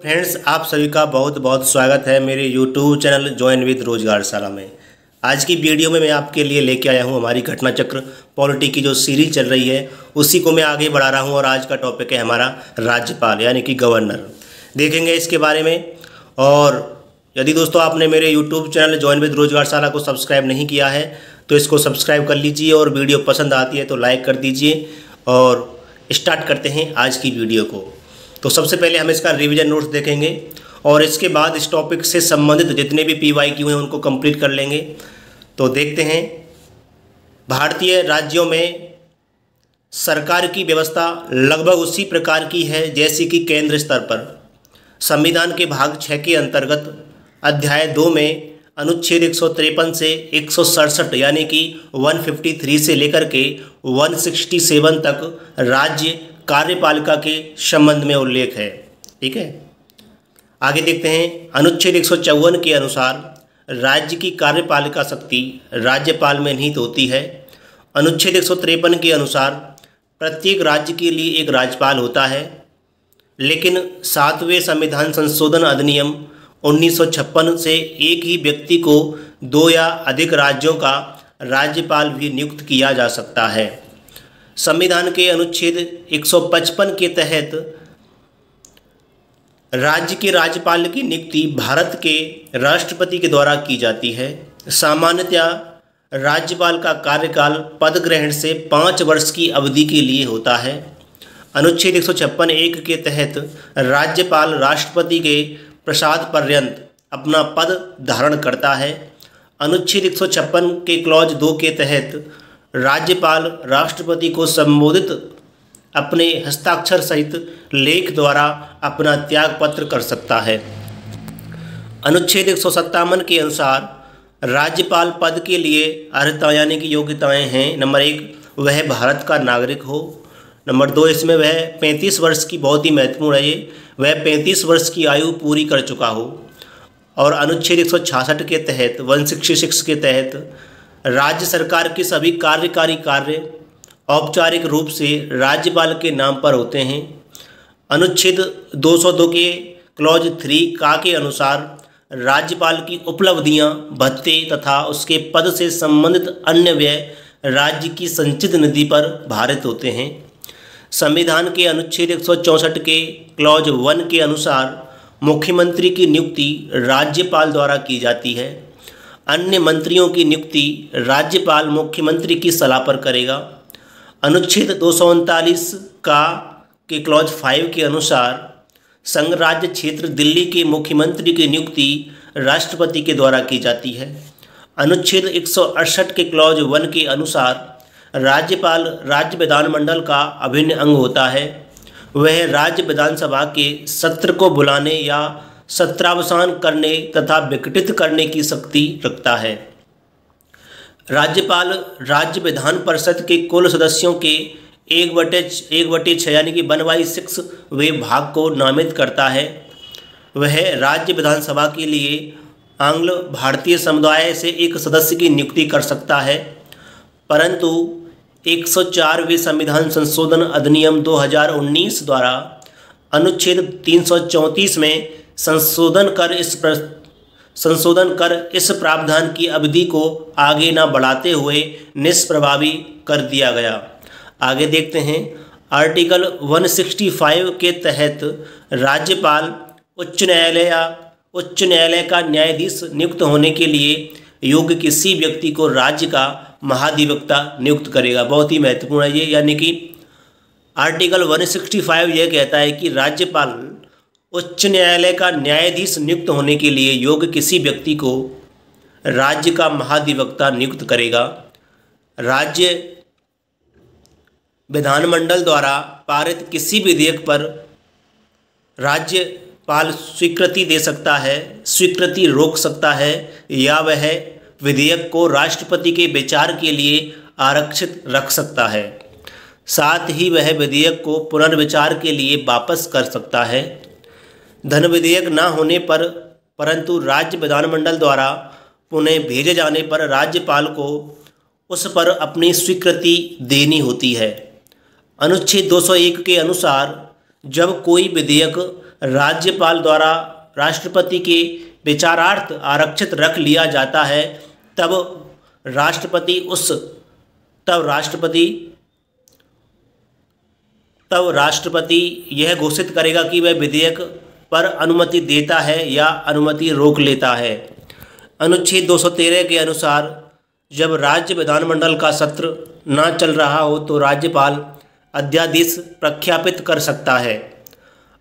Friends, आप सभी का बहुत बहुत स्वागत है मेरे YouTube चैनल ज्वाइन विद रोजगारशाला में। आज की वीडियो में मैं आपके लिए लेके आया हूं हमारी घटना चक्र पॉलिटी की जो सीरीज चल रही है उसी को मैं आगे बढ़ा रहा हूं। और आज का टॉपिक है हमारा राज्यपाल यानी कि गवर्नर। देखेंगे इसके बारे में। और यदि दोस्तों आपने मेरे YouTube चैनल ज्वाइन विद रोजगारशाला को सब्सक्राइब नहीं किया है तो इसको सब्सक्राइब कर लीजिए, और वीडियो पसंद आती है तो लाइक कर दीजिए। और स्टार्ट करते हैं आज की वीडियो को। तो सबसे पहले हम इसका रिवीजन नोट्स देखेंगे और इसके बाद इस टॉपिक से संबंधित जितने भी PYQ हैं उनको कंप्लीट कर लेंगे। तो देखते हैं, भारतीय राज्यों में सरकार की व्यवस्था लगभग उसी प्रकार की है जैसी कि केंद्र स्तर पर। संविधान के भाग 6 के अंतर्गत अध्याय 2 में अनुच्छेद 153 से 167 यानी कि 153 से लेकर के 167 तक राज्य कार्यपालिका के संबंध में उल्लेख है। ठीक है, आगे देखते हैं। अनुच्छेद 154 के अनुसार राज्य की कार्यपालिका शक्ति राज्यपाल में निहित होती है। अनुच्छेद 153 के अनुसार प्रत्येक राज्य के लिए एक राज्यपाल होता है, लेकिन 7वें संविधान संशोधन अधिनियम 1956 से एक ही व्यक्ति को 2 या अधिक राज्यों का राज्यपाल भी नियुक्त किया जा सकता है। संविधान के अनुच्छेद 155 के तहत राज्य के राज्यपाल की नियुक्ति भारत के राष्ट्रपति के द्वारा की जाती है। सामान्यतया राज्यपाल का कार्यकाल पद ग्रहण से 5 वर्ष की अवधि के लिए होता है। अनुच्छेद 156(1) के तहत राज्यपाल राष्ट्रपति के प्रसाद पर्यंत अपना पद धारण करता है। अनुच्छेद 156 के क्लॉज 2 के तहत राज्यपाल राष्ट्रपति को संबोधित अपने हस्ताक्षर सहित लेख द्वारा अपना त्याग पत्र कर सकता है। अनुच्छेद 157 के अनुसार राज्यपाल पद के लिए अर्हता यानी कि योग्यताएं हैं। नंबर 1, वह भारत का नागरिक हो। नंबर 2, इसमें वह 35 वर्ष की, बहुत ही महत्वपूर्ण है ये, वह 35 वर्ष की आयु पूरी कर चुका हो। और अनुच्छेद 166 के तहत 166 के तहत राज्य सरकार के सभी कार्यकारी कार्य औपचारिक रूप से राज्यपाल के नाम पर होते हैं। अनुच्छेद 202 के क्लॉज 3 का के अनुसार राज्यपाल की उपलब्धियां, भत्ते तथा उसके पद से संबंधित अन्य व्यय राज्य की संचित निधि पर भारित होते हैं। संविधान के अनुच्छेद 164 के क्लॉज 1 के अनुसार मुख्यमंत्री की नियुक्ति राज्यपाल द्वारा की जाती है। अन्य मंत्रियों की नियुक्ति राज्यपाल मुख्यमंत्री की सलाह पर करेगा। अनुच्छेद 239 का के क्लॉज 5 के अनुसार संघ राज्य क्षेत्र दिल्ली के मुख्यमंत्री की नियुक्ति राष्ट्रपति के द्वारा की जाती है। अनुच्छेद 168 के क्लॉज 1 के अनुसार राज्यपाल राज्य विधानमंडल का अभिन्न अंग होता है। वह राज्य विधानसभा के सत्र को बुलाने या सत्रावसान करने तथा विघटित करने की शक्ति रखता है। राज्यपाल राज्य विधान परिषद के कुल सदस्यों के 1/6 यानी कि 1/6 भाग को नामित करता है। वह राज्य विधानसभा के लिए आंग्ल भारतीय समुदाय से एक सदस्य की नियुक्ति कर सकता है, परंतु 104वें संविधान संशोधन अधिनियम 2019 द्वारा अनुच्छेद 334 में संशोधन कर इस प्रावधान की अवधि को आगे न बढ़ाते हुए निष्प्रभावी कर दिया गया। आगे देखते हैं। आर्टिकल 165 के तहत राज्यपाल उच्च न्यायालय का न्यायाधीश नियुक्त होने के लिए योग्य किसी व्यक्ति को राज्य का महाधिवक्ता नियुक्त करेगा। बहुत ही महत्वपूर्ण है ये, यानी कि आर्टिकल 165 यह कहता है कि राज्यपाल उच्च न्यायालय का न्यायाधीश नियुक्त होने के लिए योग्य किसी व्यक्ति को राज्य का महाधिवक्ता नियुक्त करेगा। राज्य विधानमंडल द्वारा पारित किसी विधेयक पर राज्यपाल स्वीकृति दे सकता है, स्वीकृति रोक सकता है, या वह विधेयक को राष्ट्रपति के विचार के लिए आरक्षित रख सकता है। साथ ही वह विधेयक को पुनर्विचार के लिए वापस कर सकता है। धन विधेयक न होने पर परंतु राज्य विधानमंडल द्वारा पुनः भेजे जाने पर राज्यपाल को उस पर अपनी स्वीकृति देनी होती है। अनुच्छेद 201 के अनुसार जब कोई विधेयक राज्यपाल द्वारा राष्ट्रपति के विचारार्थ आरक्षित रख लिया जाता है, तब राष्ट्रपति यह घोषित करेगा कि वह विधेयक पर अनुमति देता है या अनुमति रोक लेता है। अनुच्छेद 213 के अनुसार जब राज्य विधानमंडल का सत्र न चल रहा हो तो राज्यपाल अध्यादेश प्रख्यापित कर सकता है।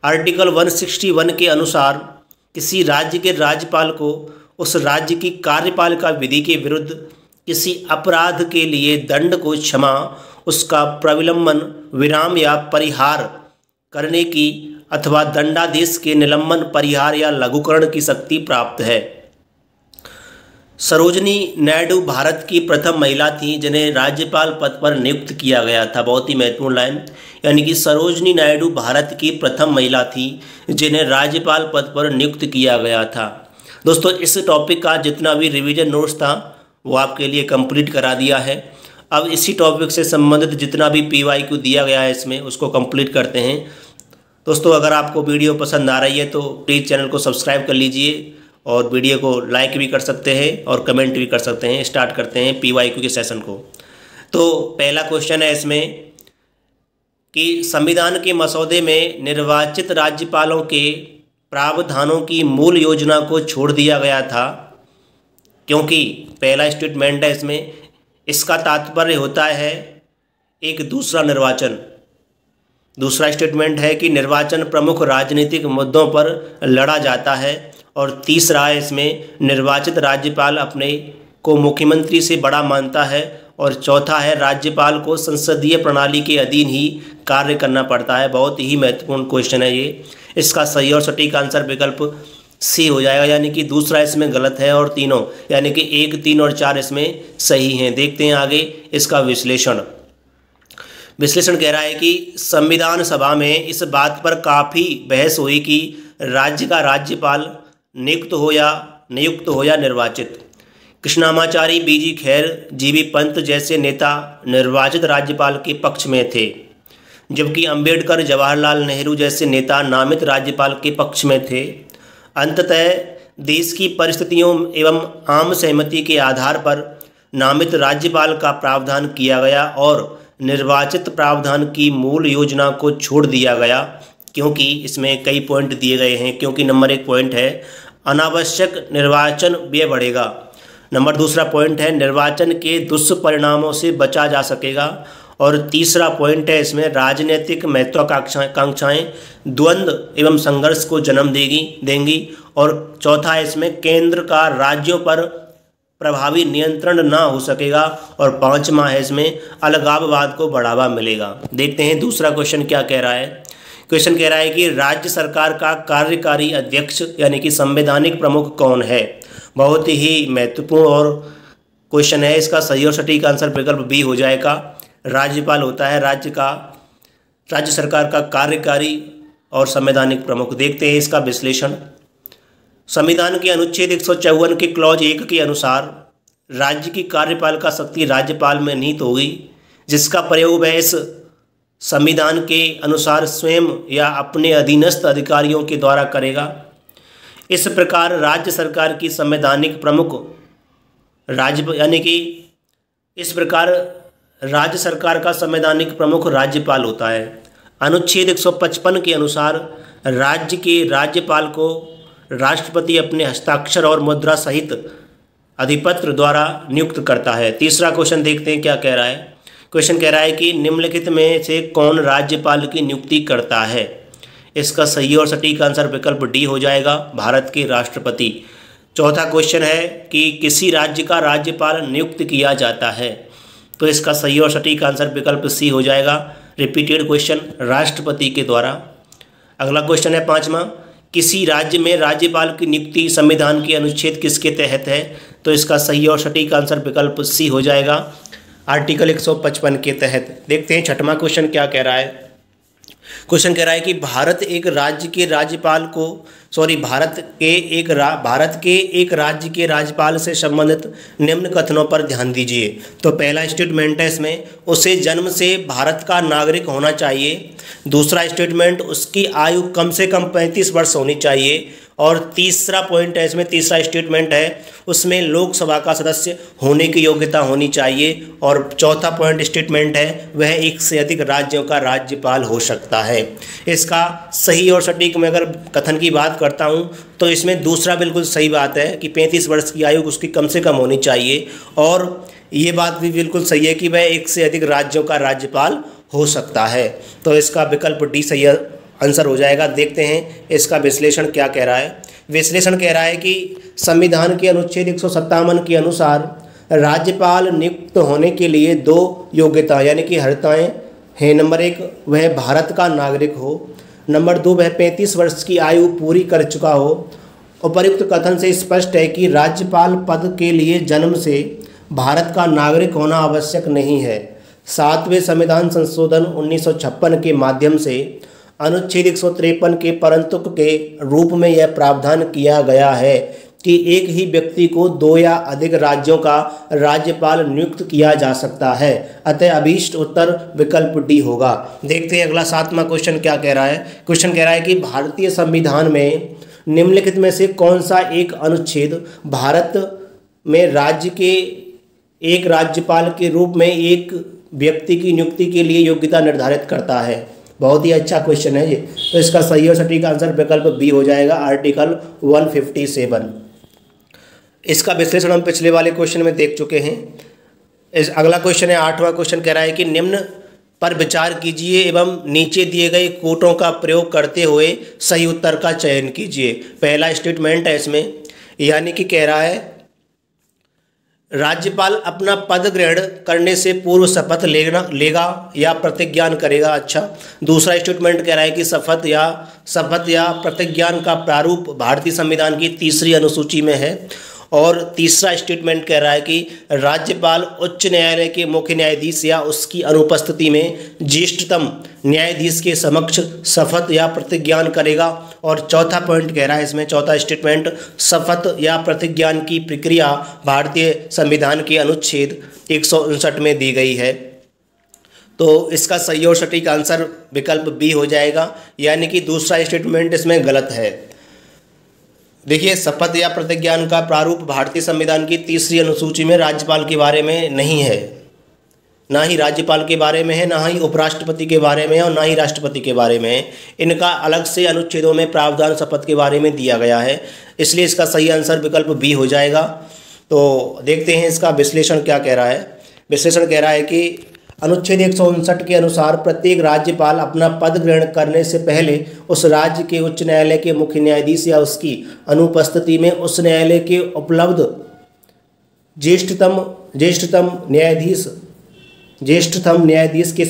आर्टिकल 161 के अनुसार किसी राज्य के राज्यपाल को उस राज्य की कार्यपालिका विधि के विरुद्ध किसी अपराध के लिए दंड को क्षमा, उसका प्रविलंबन, विराम या परिहार करने की अथवा दंडादेश के निलंबन, परिहार या लघुकरण की शक्ति प्राप्त है। सरोजिनी नायडू भारत की प्रथम महिला थी जिन्हें राज्यपाल पद पर नियुक्त किया गया था। बहुत ही महत्वपूर्ण लाइन, यानी कि सरोजिनी नायडू भारत की प्रथम महिला थी जिन्हें राज्यपाल पद पर नियुक्त किया गया था। दोस्तों, इस टॉपिक का जितना भी रिवीजन नोट्स था वो आपके लिए कंप्लीट करा दिया है। अब इसी टॉपिक से संबंधित जितना भी PYQ दिया गया है इसमें उसको कंप्लीट करते हैं। दोस्तों, अगर आपको वीडियो पसंद आ रही है तो प्लीज़ चैनल को सब्सक्राइब कर लीजिए और वीडियो को लाइक भी कर सकते हैं और कमेंट भी कर सकते हैं। स्टार्ट करते हैं PYQ के सेशन को। तो पहला क्वेश्चन है इसमें कि संविधान के मसौदे में निर्वाचित राज्यपालों के प्रावधानों की मूल योजना को छोड़ दिया गया था, क्योंकि पहला स्टेटमेंट है इसमें, इसका तात्पर्य होता है एक दूसरा निर्वाचन। दूसरा स्टेटमेंट है कि निर्वाचन प्रमुख राजनीतिक मुद्दों पर लड़ा जाता है। और तीसरा है इसमें, निर्वाचित राज्यपाल अपने को मुख्यमंत्री से बड़ा मानता है। और चौथा है, राज्यपाल को संसदीय प्रणाली के अधीन ही कार्य करना पड़ता है। बहुत ही महत्वपूर्ण क्वेश्चन है ये। इसका सही और सटीक आंसर विकल्प सी हो जाएगा, यानी कि दूसरा इसमें गलत है और तीनों यानी कि 1, 3 और 4 इसमें सही हैं। देखते हैं आगे इसका विश्लेषण कह रहा है कि संविधान सभा में इस बात पर काफ़ी बहस हुई कि राज्य का राज्यपाल नियुक्त हो या निर्वाचित। कृष्णामाचारी, BG खैर, GB पंत जैसे नेता निर्वाचित राज्यपाल के पक्ष में थे, जबकि अंबेडकर, जवाहरलाल नेहरू जैसे नेता नामित राज्यपाल के पक्ष में थे। अंततः देश की परिस्थितियों एवं आम सहमति के आधार पर नामित राज्यपाल का प्रावधान किया गया और निर्वाचित प्रावधान की मूल योजना को छोड़ दिया गया, क्योंकि इसमें कई पॉइंट दिए गए हैं। क्योंकि नंबर 1 पॉइंट है अनावश्यक निर्वाचन व्यय बढ़ेगा। नंबर 2 पॉइंट है निर्वाचन के दुष्परिणामों से बचा जा सकेगा। और तीसरा पॉइंट है इसमें राजनीतिक महत्वाकांक्षाएं द्वंद्व एवं संघर्ष को जन्म देंगी। और चौथा है इसमें केंद्र का राज्यों पर प्रभावी नियंत्रण ना हो सकेगा। और 5वां है इसमें अलगाववाद को बढ़ावा मिलेगा। देखते हैं दूसरा क्वेश्चन क्या कह रहा है। क्वेश्चन कह रहा है कि राज्य सरकार का कार्यकारी अध्यक्ष यानी कि संवैधानिक प्रमुख कौन है। बहुत ही महत्वपूर्ण और क्वेश्चन है। इसका सही और सटीक आंसर विकल्प बी हो जाएगा। राज्यपाल होता है राज्य सरकार का कार्यकारी और संवैधानिक प्रमुख। देखते हैं इसका विश्लेषण। संविधान के अनुच्छेद 154 के क्लॉज 1 के अनुसार राज्य की कार्यपालिका शक्ति राज्यपाल में निहित होगी, जिसका प्रयोग वह इस संविधान के अनुसार स्वयं या अपने अधीनस्थ अधिकारियों के द्वारा करेगा। इस प्रकार राज्य सरकार की संवैधानिक प्रमुख राज्य सरकार का संवैधानिक प्रमुख राज्यपाल होता है। अनुच्छेद 155 के अनुसार राज्य के राज्यपाल को राष्ट्रपति अपने हस्ताक्षर और मुद्रा सहित अधिपत्र द्वारा नियुक्त करता है। तीसरा क्वेश्चन देखते हैं क्या कह रहा है। क्वेश्चन कह रहा है कि निम्नलिखित में से कौन राज्यपाल की नियुक्ति करता है। इसका सही और सटीक आंसर विकल्प डी हो जाएगा, भारत के राष्ट्रपति। चौथा क्वेश्चन है कि किसी राज्य का राज्यपाल नियुक्त किया जाता है, तो इसका सही और सटीक आंसर विकल्प सी हो जाएगा, रिपीटेड क्वेश्चन, राष्ट्रपति के द्वारा। अगला क्वेश्चन है 5वां, किसी राज्य में राज्यपाल की नियुक्ति संविधान के अनुच्छेद किसके तहत है, तो इसका सही और सटीक आंसर विकल्प सी हो जाएगा, आर्टिकल 155 के तहत। देखते हैं 6वां क्वेश्चन क्या कह रहा है। क्वेश्चन कह रहा है कि भारत के एक राज्य के राज्यपाल से संबंधित निम्न कथनों पर ध्यान दीजिए। तो पहला स्टेटमेंट है इसमें, उसे जन्म से भारत का नागरिक होना चाहिए। दूसरा स्टेटमेंट, उसकी आयु कम से कम 35 वर्ष होनी चाहिए। और तीसरा पॉइंट है इसमें, तीसरा स्टेटमेंट है, उसमें लोकसभा का सदस्य होने की योग्यता होनी चाहिए। और चौथा पॉइंट स्टेटमेंट है, वह एक से अधिक राज्यों का राज्यपाल हो सकता है। इसका सही और सटीक में अगर कथन की बात करता हूँ तो इसमें दूसरा बिल्कुल सही बात है कि 35 वर्ष की आयु उसकी कम से कम होनी चाहिए। और ये बात भी बिल्कुल सही है कि वह एक से अधिक राज्यों का राज्यपाल हो सकता है। तो इसका विकल्प डी सही आंसर हो जाएगा। देखते हैं इसका विश्लेषण क्या कह रहा है। विश्लेषण कह रहा है कि संविधान के अनुच्छेद 157 के अनुसार राज्यपाल नियुक्त होने के लिए 2 योग्यता यानी कि अर्हताएँ हैं। नंबर 1, वह भारत का नागरिक हो। नंबर 2, वह 35 वर्ष की आयु पूरी कर चुका हो। उपर्युक्त कथन से स्पष्ट है कि राज्यपाल पद के लिए जन्म से भारत का नागरिक होना आवश्यक नहीं है। 7वें संविधान संशोधन 1956 के माध्यम से अनुच्छेद 153 के परंतुक के रूप में यह प्रावधान किया गया है कि एक ही व्यक्ति को 2 या अधिक राज्यों का राज्यपाल नियुक्त किया जा सकता है। अतः अभीष्ट उत्तर विकल्प डी होगा। देखते हैं अगला 7वां क्वेश्चन क्या कह रहा है। क्वेश्चन कह रहा है कि भारतीय संविधान में निम्नलिखित में से कौन सा एक अनुच्छेद भारत में राज्य के एक राज्यपाल के रूप में एक व्यक्ति की नियुक्ति के लिए योग्यता निर्धारित करता है। बहुत ही अच्छा क्वेश्चन है ये। तो इसका सही और सटीक आंसर विकल्प बी हो जाएगा, आर्टिकल 157। इसका विश्लेषण हम पिछले वाले क्वेश्चन में देख चुके हैं। इस अगला क्वेश्चन है 8वां क्वेश्चन कह रहा है कि निम्न पर विचार कीजिए एवं नीचे दिए गए कोटों का प्रयोग करते हुए सही उत्तर का चयन कीजिए। पहला स्टेटमेंट है इसमें, यानी कि कह रहा है राज्यपाल अपना पद ग्रहण करने से पूर्व शपथ लेगा या प्रतिज्ञान करेगा। अच्छा, दूसरा स्टेटमेंट कह रहा है कि शपथ या प्रतिज्ञान का प्रारूप भारतीय संविधान की 3री अनुसूची में है। और तीसरा स्टेटमेंट कह रहा है कि राज्यपाल उच्च न्यायालय के मुख्य न्यायाधीश या उसकी अनुपस्थिति में ज्येष्ठतम न्यायाधीश के समक्ष शपथ या प्रतिज्ञान करेगा। और चौथा पॉइंट कह रहा है इसमें, चौथा स्टेटमेंट, शपथ या प्रतिज्ञान की प्रक्रिया भारतीय संविधान के अनुच्छेद 159 में दी गई है। तो इसका सही और सटीक आंसर विकल्प बी हो जाएगा, यानी कि दूसरा स्टेटमेंट इसमें गलत है। देखिए, शपथ या प्रतिज्ञान का प्रारूप भारतीय संविधान की 3री अनुसूची में राज्यपाल के बारे में नहीं है, ना ही राज्यपाल के बारे में है, ना ही उपराष्ट्रपति के बारे में है और ना ही राष्ट्रपति के बारे में है। इनका अलग से अनुच्छेदों में प्रावधान शपथ के बारे में दिया गया है, इसलिए इसका सही आंसर विकल्प बी हो जाएगा। तो देखते हैं इसका विश्लेषण क्या कह रहा है। विश्लेषण कह रहा है कि अनुच्छेद 159 के अनुसार प्रत्येक राज्यपाल अपना पद ग्रहण करने से पहले उस राज्य के उच्च न्यायालय के मुख्य न्यायाधीश या उसकी अनुपस्थिति में उस न्यायालय के उपलब्ध ज्येष्ठतम न्यायाधीश के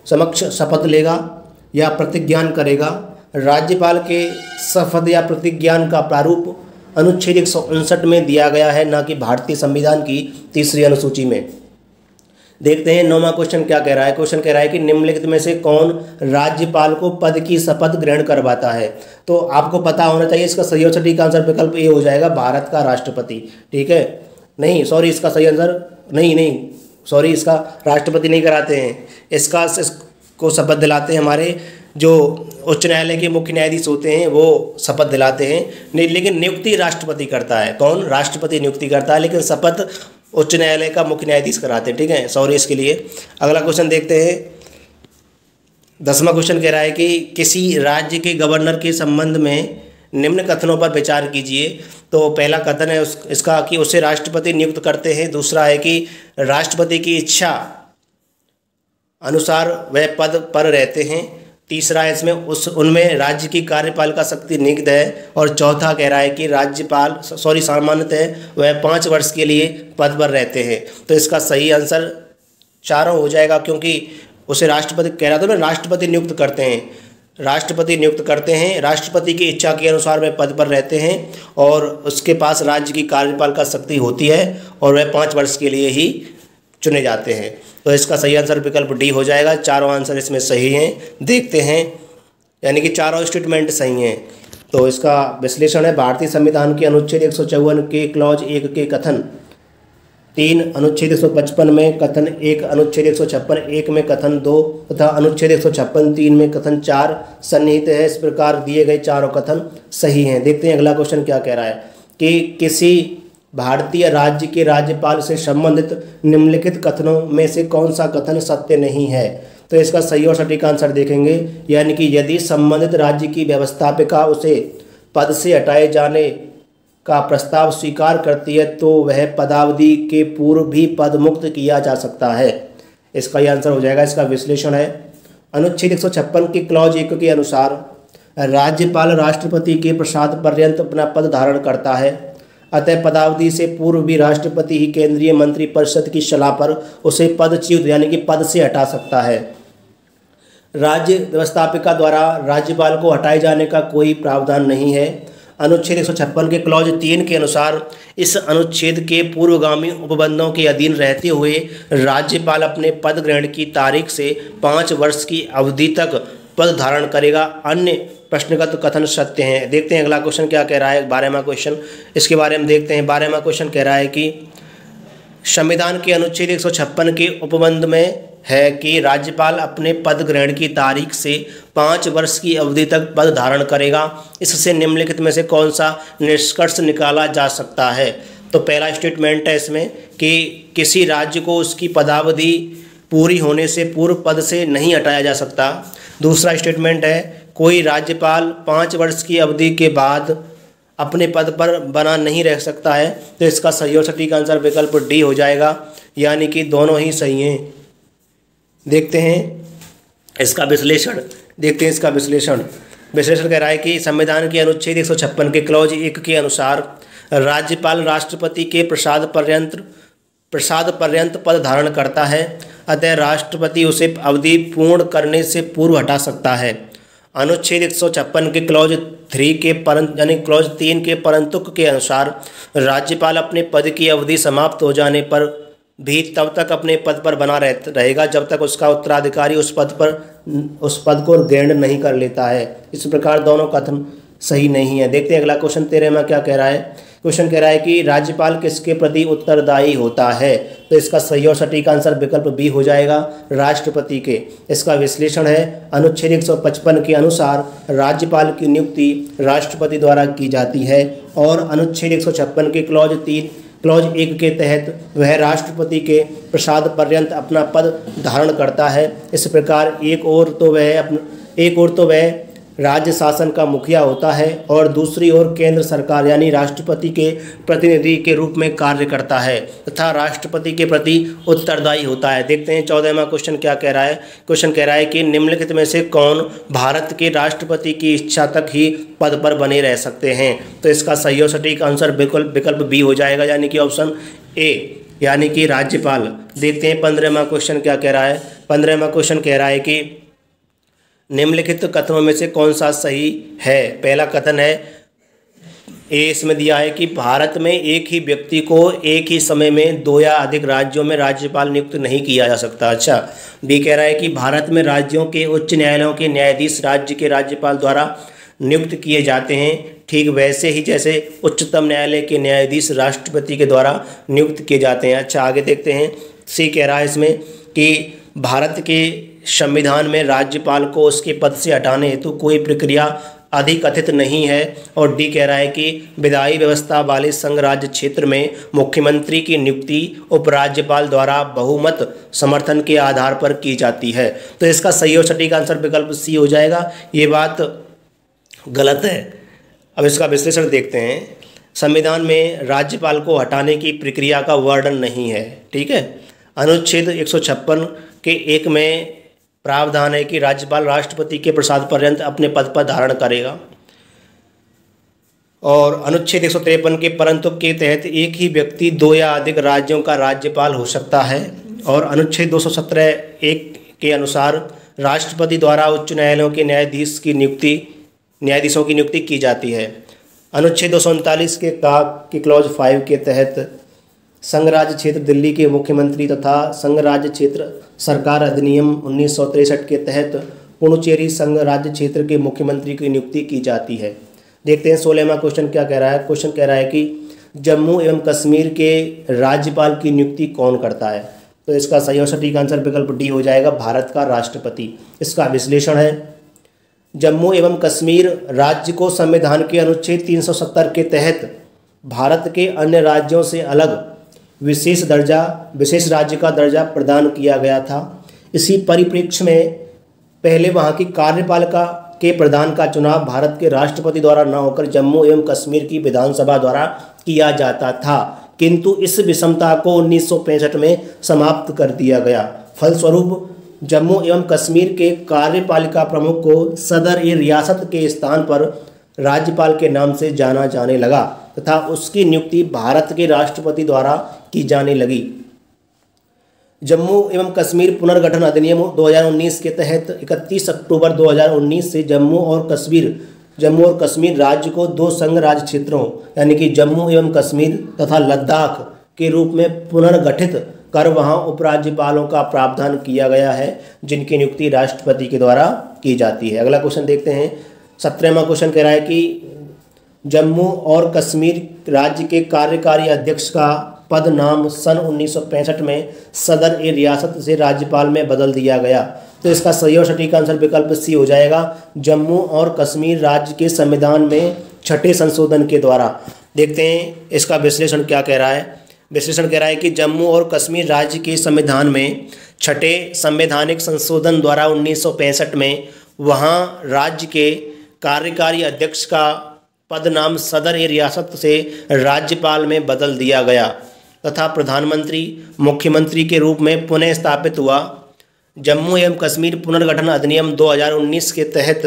समक्ष शपथ लेगा या प्रतिज्ञान करेगा। राज्यपाल के शपथ या प्रतिज्ञान का प्रारूप अनुच्छेद 159 में दिया गया है, न कि भारतीय संविधान की 3री अनुसूची में। देखते हैं 9वां क्वेश्चन क्या कह रहा है। क्वेश्चन कह रहा है कि निम्नलिखित में से कौन राज्यपाल को पद की शपथ ग्रहण करवाता है। तो आपको पता होना चाहिए, इसका सही और सटीक आंसर विकल्प ए हो जाएगा, भारत का राष्ट्रपति। ठीक है, नहीं सॉरी, इसका सही आंसर नहीं, इसका राष्ट्रपति नहीं कराते हैं, इसको शपथ दिलाते हैं हमारे जो उच्च न्यायालय के मुख्य न्यायाधीश होते हैं, वो शपथ दिलाते हैं। नहीं, लेकिन नियुक्ति राष्ट्रपति करता है। कौन? राष्ट्रपति नियुक्ति करता है, लेकिन शपथ उच्च न्यायालय का मुख्य न्यायाधीश कराते हैं। ठीक है, सॉरी इसके लिए। अगला क्वेश्चन देखते हैं। 10वां क्वेश्चन कह रहा है कि किसी राज्य के गवर्नर के संबंध में निम्न कथनों पर विचार कीजिए। तो पहला कथन है इसका कि उसे राष्ट्रपति नियुक्त करते हैं। दूसरा है कि राष्ट्रपति की इच्छा अनुसार वह पद पर रहते हैं। तीसरा है इसमें उनमें राज्य की कार्यपालिका शक्ति निहित है। और चौथा कह रहा है कि सामान्यतः वह 5 वर्ष के लिए पद पर रहते हैं। तो इसका सही आंसर चारों हो जाएगा, क्योंकि उसे राष्ट्रपति कह रहा था ना, राष्ट्रपति नियुक्त करते हैं। राष्ट्रपति की इच्छा के अनुसार वह पद पर रहते हैं और उसके पास राज्य की कार्यपालिका शक्ति होती है और वह 5 वर्ष के लिए ही चुने जाते हैं। तो इसका सही आंसर विकल्प डी हो जाएगा। चारों आंसर इसमें सही हैं। देखते हैं, यानी कि चारों स्टेटमेंट सही हैं। तो इसका विश्लेषण है, भारतीय संविधान के अनुच्छेद 154 के क्लॉज 1 के कथन 3, अनुच्छेद 155 में कथन 1, अनुच्छेद 156 1 में कथन 2 तथा अनुच्छेद 156 3 में कथन 4 सन्निहित है। इस प्रकार दिए गए चारों कथन सही हैं। देखते हैं अगला क्वेश्चन क्या कह रहा है कि किसी भारतीय राज्य के राज्यपाल से संबंधित निम्नलिखित कथनों में से कौन सा कथन सत्य नहीं है। तो इसका सही और सटीक आंसर देखेंगे, यानी कि यदि संबंधित राज्य की व्यवस्थापिका उसे पद से हटाए जाने का प्रस्ताव स्वीकार करती है तो वह पदावधि के पूर्व भी पद मुक्त किया जा सकता है। इसका ही आंसर हो जाएगा। इसका विश्लेषण है, अनुच्छेद 156 के क्लॉज 1 के अनुसार राज्यपाल राष्ट्रपति के प्रसाद पर्यंत अपना पद धारण करता है, अतः पदावधि से पूर्व भी राष्ट्रपति ही केंद्रीय मंत्रिपरिषद की सलाह पर उसे पदच्युत यानी कि पद से हटा सकता है। राज्य व्यवस्थापिका द्वारा राज्यपाल को हटाए जाने का कोई प्रावधान नहीं है। अनुच्छेद 156 के क्लॉज 3 के अनुसार इस अनुच्छेद के पूर्वगामी उपबंधों के अधीन रहते हुए राज्यपाल अपने पद ग्रहण की तारीख से 5 वर्ष की अवधि तक पद धारण करेगा। अन्य प्रश्नगत कथन सत्य हैं। देखते हैं अगला क्वेश्चन क्या कह रहा है। 12वां क्वेश्चन, इसके बारे में देखते हैं। 12वां क्वेश्चन कह रहा है कि संविधान के अनुच्छेद 156 के उपबंध में है कि राज्यपाल अपने पद ग्रहण की तारीख से 5 वर्ष की अवधि तक पद धारण करेगा। इससे निम्नलिखित में से कौन सा निष्कर्ष निकाला जा सकता है। तो पहला स्टेटमेंट है इसमें कि किसी राज्य को उसकी पदावधि पूरी होने से पूर्व पद से नहीं हटाया जा सकता। दूसरा स्टेटमेंट है, कोई राज्यपाल 5 वर्ष की अवधि के बाद अपने पद पर बना नहीं रह सकता है। तो इसका सही और सटीक आंसर विकल्प डी हो जाएगा, यानी कि दोनों ही सही हैं। देखते हैं इसका विश्लेषण। विश्लेषण कह रहा है कि संविधान के अनुच्छेद 156 के क्लॉज 1 के अनुसार राज्यपाल राष्ट्रपति के प्रसाद पर्यंत पद धारण करता है, अतः राष्ट्रपति उसे अवधि पूर्ण करने से पूर्व हटा सकता है। अनुच्छेद 156 के क्लॉज 3 के क्लॉज 3 के परंतुक के अनुसार राज्यपाल अपने पद की अवधि समाप्त हो जाने पर भी तब तक अपने पद पर बना रहेगा जब तक उसका उत्तराधिकारी उस पद को ग्रहण नहीं कर लेता है। इस प्रकार दोनों कथन सही नहीं है। देखते हैं अगला क्वेश्चन 13वां क्या कह रहा है। क्वेश्चन कह रहा है कि राज्यपाल किसके प्रति उत्तरदायी होता है। तो इसका सही और सटीक आंसर विकल्प बी हो जाएगा, राष्ट्रपति के। इसका विश्लेषण है, अनुच्छेद 155 के अनुसार राज्यपाल की नियुक्ति राष्ट्रपति द्वारा की जाती है और अनुच्छेद 156 के क्लॉज 1 के तहत वह राष्ट्रपति के प्रसाद पर्यंत अपना पद धारण करता है। इस प्रकार एक ओर तो वह राज्य शासन का मुखिया होता है और दूसरी ओर केंद्र सरकार यानी राष्ट्रपति के प्रतिनिधि के रूप में कार्य करता है तथा राष्ट्रपति के प्रति उत्तरदायी होता है। देखते हैं 14वां क्वेश्चन क्या कह रहा है। क्वेश्चन कह रहा है कि निम्नलिखित में से कौन भारत के राष्ट्रपति की इच्छा तक ही पद पर बने रह सकते हैं। तो इसका सही और सटीक आंसर विकल्प बी हो जाएगा, यानी कि ऑप्शन ए, यानी कि राज्यपाल। देखते हैं 15वां क्वेश्चन क्या कह रहा है। 15वां क्वेश्चन कह रहा है कि निम्नलिखित कथनों में से कौन सा सही है। पहला कथन है, ए इसमें दिया है कि भारत में एक ही व्यक्ति को एक ही समय में 2 या अधिक राज्यों में राज्यपाल नियुक्त नहीं किया जा सकता। अच्छा, बी कह रहा है कि भारत में राज्यों के उच्च न्यायालयों के न्यायाधीश राज्य के राज्यपाल द्वारा नियुक्त किए जाते हैं, ठीक वैसे ही जैसे उच्चतम न्यायालय के न्यायाधीश राष्ट्रपति के द्वारा नियुक्त किए जाते हैं। अच्छा, आगे देखते हैं। सी कह रहा है इसमें कि भारत के संविधान में राज्यपाल को उसके पद से हटाने हेतु कोई प्रक्रिया अधिकथित नहीं है। और डी कह रहा है कि विधायी व्यवस्था वाले संघ राज्य क्षेत्र में मुख्यमंत्री की नियुक्ति उपराज्यपाल द्वारा बहुमत समर्थन के आधार पर की जाती है। तो इसका सही और सटीक आंसर विकल्प सी हो जाएगा। ये बात गलत है। अब इसका विश्लेषण देखते हैं। संविधान में राज्यपाल को हटाने की प्रक्रिया का वर्णन नहीं है, ठीक है। अनुच्छेद 156 के 1 में प्रावधान है कि राज्यपाल राष्ट्रपति के प्रसाद पर्यंत अपने पद पर धारण करेगा और अनुच्छेद 153 के परंतु के तहत एक ही व्यक्ति 2 या अधिक राज्यों का राज्यपाल हो सकता है और अनुच्छेद 217(1) के अनुसार राष्ट्रपति द्वारा उच्च न्यायालयों के न्यायाधीशों की नियुक्ति की जाती है। अनुच्छेद 239 के क्लॉज 5 के तहत संघ राज्य क्षेत्र दिल्ली के मुख्यमंत्री तथा संघ राज्य क्षेत्र सरकार अधिनियम 1963 के तहत पुडुचेरी संघ राज्य क्षेत्र के मुख्यमंत्री की नियुक्ति की जाती है। देखते हैं 16वां क्वेश्चन क्या कह रहा है। क्वेश्चन कह रहा है कि जम्मू एवं कश्मीर के राज्यपाल की नियुक्ति कौन करता है। तो इसका सही और सटीक आंसर विकल्प डी हो जाएगा, भारत का राष्ट्रपति। इसका विश्लेषण है, जम्मू एवं कश्मीर राज्य को संविधान के अनुच्छेद 370 के तहत भारत के अन्य राज्यों से अलग विशेष राज्य का दर्जा प्रदान किया गया था। इसी परिप्रेक्ष्य में पहले वहाँ की कार्यपालिका के प्रधान का चुनाव भारत के राष्ट्रपति द्वारा न होकर जम्मू एवं कश्मीर की विधानसभा द्वारा किया जाता था, किंतु इस विषमता को 1965 में समाप्त कर दिया गया। फलस्वरूप जम्मू एवं कश्मीर के कार्यपालिका प्रमुख को सदर-ए-रियासत के स्थान पर राज्यपाल के नाम से जाना जाने लगा तथा उसकी नियुक्ति भारत के राष्ट्रपति द्वारा की जाने लगी। जम्मू एवं कश्मीर पुनर्गठन अधिनियम 2019 के तहत 31 अक्टूबर 2019 से जम्मू और कश्मीर राज्य को दो संघ राज्य क्षेत्रों यानी कि जम्मू एवं कश्मीर तथा लद्दाख के रूप में पुनर्गठित कर वहां उपराज्यपालों का प्रावधान किया गया है, जिनकी नियुक्ति राष्ट्रपति के द्वारा की जाती है। अगला क्वेश्चन देखते हैं। 17वां क्वेश्चन कह रहा है कि जम्मू और कश्मीर राज्य के कार्यकारी अध्यक्ष का पद नाम सन 1965 में सदर-ए-रियासत से राज्यपाल में बदल दिया गया। तो इसका सही और सटीक आंसर विकल्प सी हो जाएगा, जम्मू और कश्मीर राज्य के संविधान में 6ठे संशोधन के द्वारा। देखते हैं इसका विश्लेषण क्या कह रहा है। विश्लेषण कह रहा है कि जम्मू और कश्मीर राज्य के संविधान में 6ठे संवैधानिक संशोधन द्वारा 1965 में वहाँ राज्य के कार्यकारी अध्यक्ष का पद नाम सदर-ए-रियासत से राज्यपाल में बदल दिया गया तथा प्रधानमंत्री मुख्यमंत्री के रूप में पुनः स्थापित हुआ। जम्मू एवं कश्मीर पुनर्गठन अधिनियम 2019 के तहत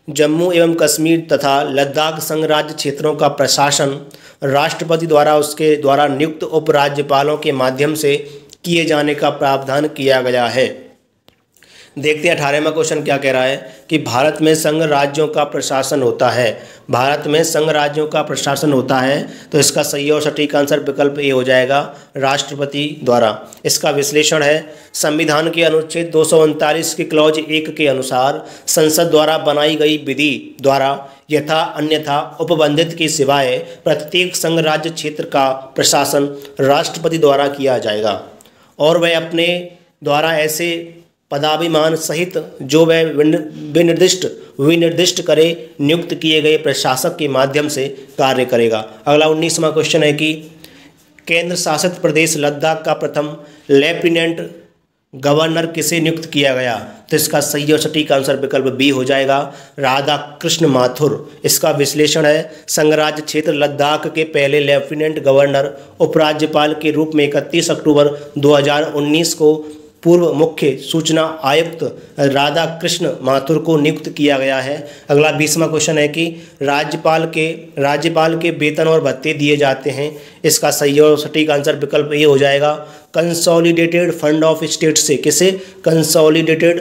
जम्मू एवं कश्मीर तथा लद्दाख संघ राज्य क्षेत्रों का प्रशासन राष्ट्रपति द्वारा उसके द्वारा नियुक्त उपराज्यपालों के माध्यम से किए जाने का प्रावधान किया गया है। देखते हैं 18वां क्वेश्चन क्या कह रहा है कि भारत में संघ राज्यों का प्रशासन होता है। भारत में संघ राज्यों का प्रशासन होता है, तो इसका सही और सटीक आंसर विकल्प ए हो जाएगा, राष्ट्रपति द्वारा। इसका विश्लेषण है, संविधान के अनुच्छेद 239 के क्लॉज 1 के अनुसार संसद द्वारा बनाई गई विधि द्वारा यथा अन्यथा उपबंधित की सिवाय प्रत्येक संघ राज्य क्षेत्र का प्रशासन राष्ट्रपति द्वारा किया जाएगा और वह अपने द्वारा ऐसे पदाभिमान सहित जो वह विनिर्दिष्ट करे नियुक्त किए गए प्रशासक के माध्यम से कार्य करेगा। अगला 19वां क्वेश्चन है कि केंद्र शासित प्रदेश लद्दाख का प्रथम लेफ्टिनेंट गवर्नर किसे नियुक्त किया गया। तो इसका सही और सटीक आंसर विकल्प बी हो जाएगा, राधा कृष्ण माथुर। इसका विश्लेषण है, संघराज्य क्षेत्र लद्दाख के पहले लेफ्टिनेंट गवर्नर उपराज्यपाल के रूप में 31 अक्टूबर 2019 को पूर्व मुख्य सूचना आयुक्त राधा कृष्ण माथुर को नियुक्त किया गया है। अगला 20वां क्वेश्चन है कि राज्यपाल के वेतन और भत्ते दिए जाते हैं। इसका सही और सटीक आंसर विकल्प ये हो जाएगा, कंसोलिडेटेड फंड ऑफ स्टेट से। किसे? कंसोलिडेटेड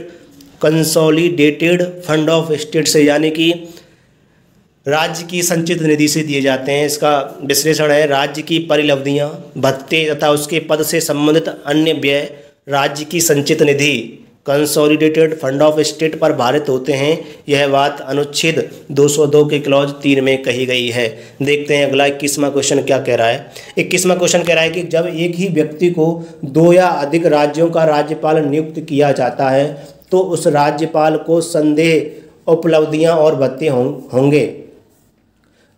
फंड ऑफ स्टेट से, यानी कि राज्य की संचित निधि से दिए जाते हैं। इसका विश्लेषण है, राज्य की परिलब्धियां, भत्ते तथा उसके पद से संबंधित अन्य व्यय राज्य की संचित निधि कंसोलिडेटेड फंड ऑफ स्टेट पर भारित होते हैं। यह बात अनुच्छेद 202 के क्लॉज 3 में कही गई है। देखते हैं अगला 21वां क्वेश्चन क्या कह रहा है। 21वां क्वेश्चन कह रहा है कि जब एक ही व्यक्ति को 2 या अधिक राज्यों का राज्यपाल नियुक्त किया जाता है तो उस राज्यपाल को संदेह उपलब्धियां और भत्ते होंगे।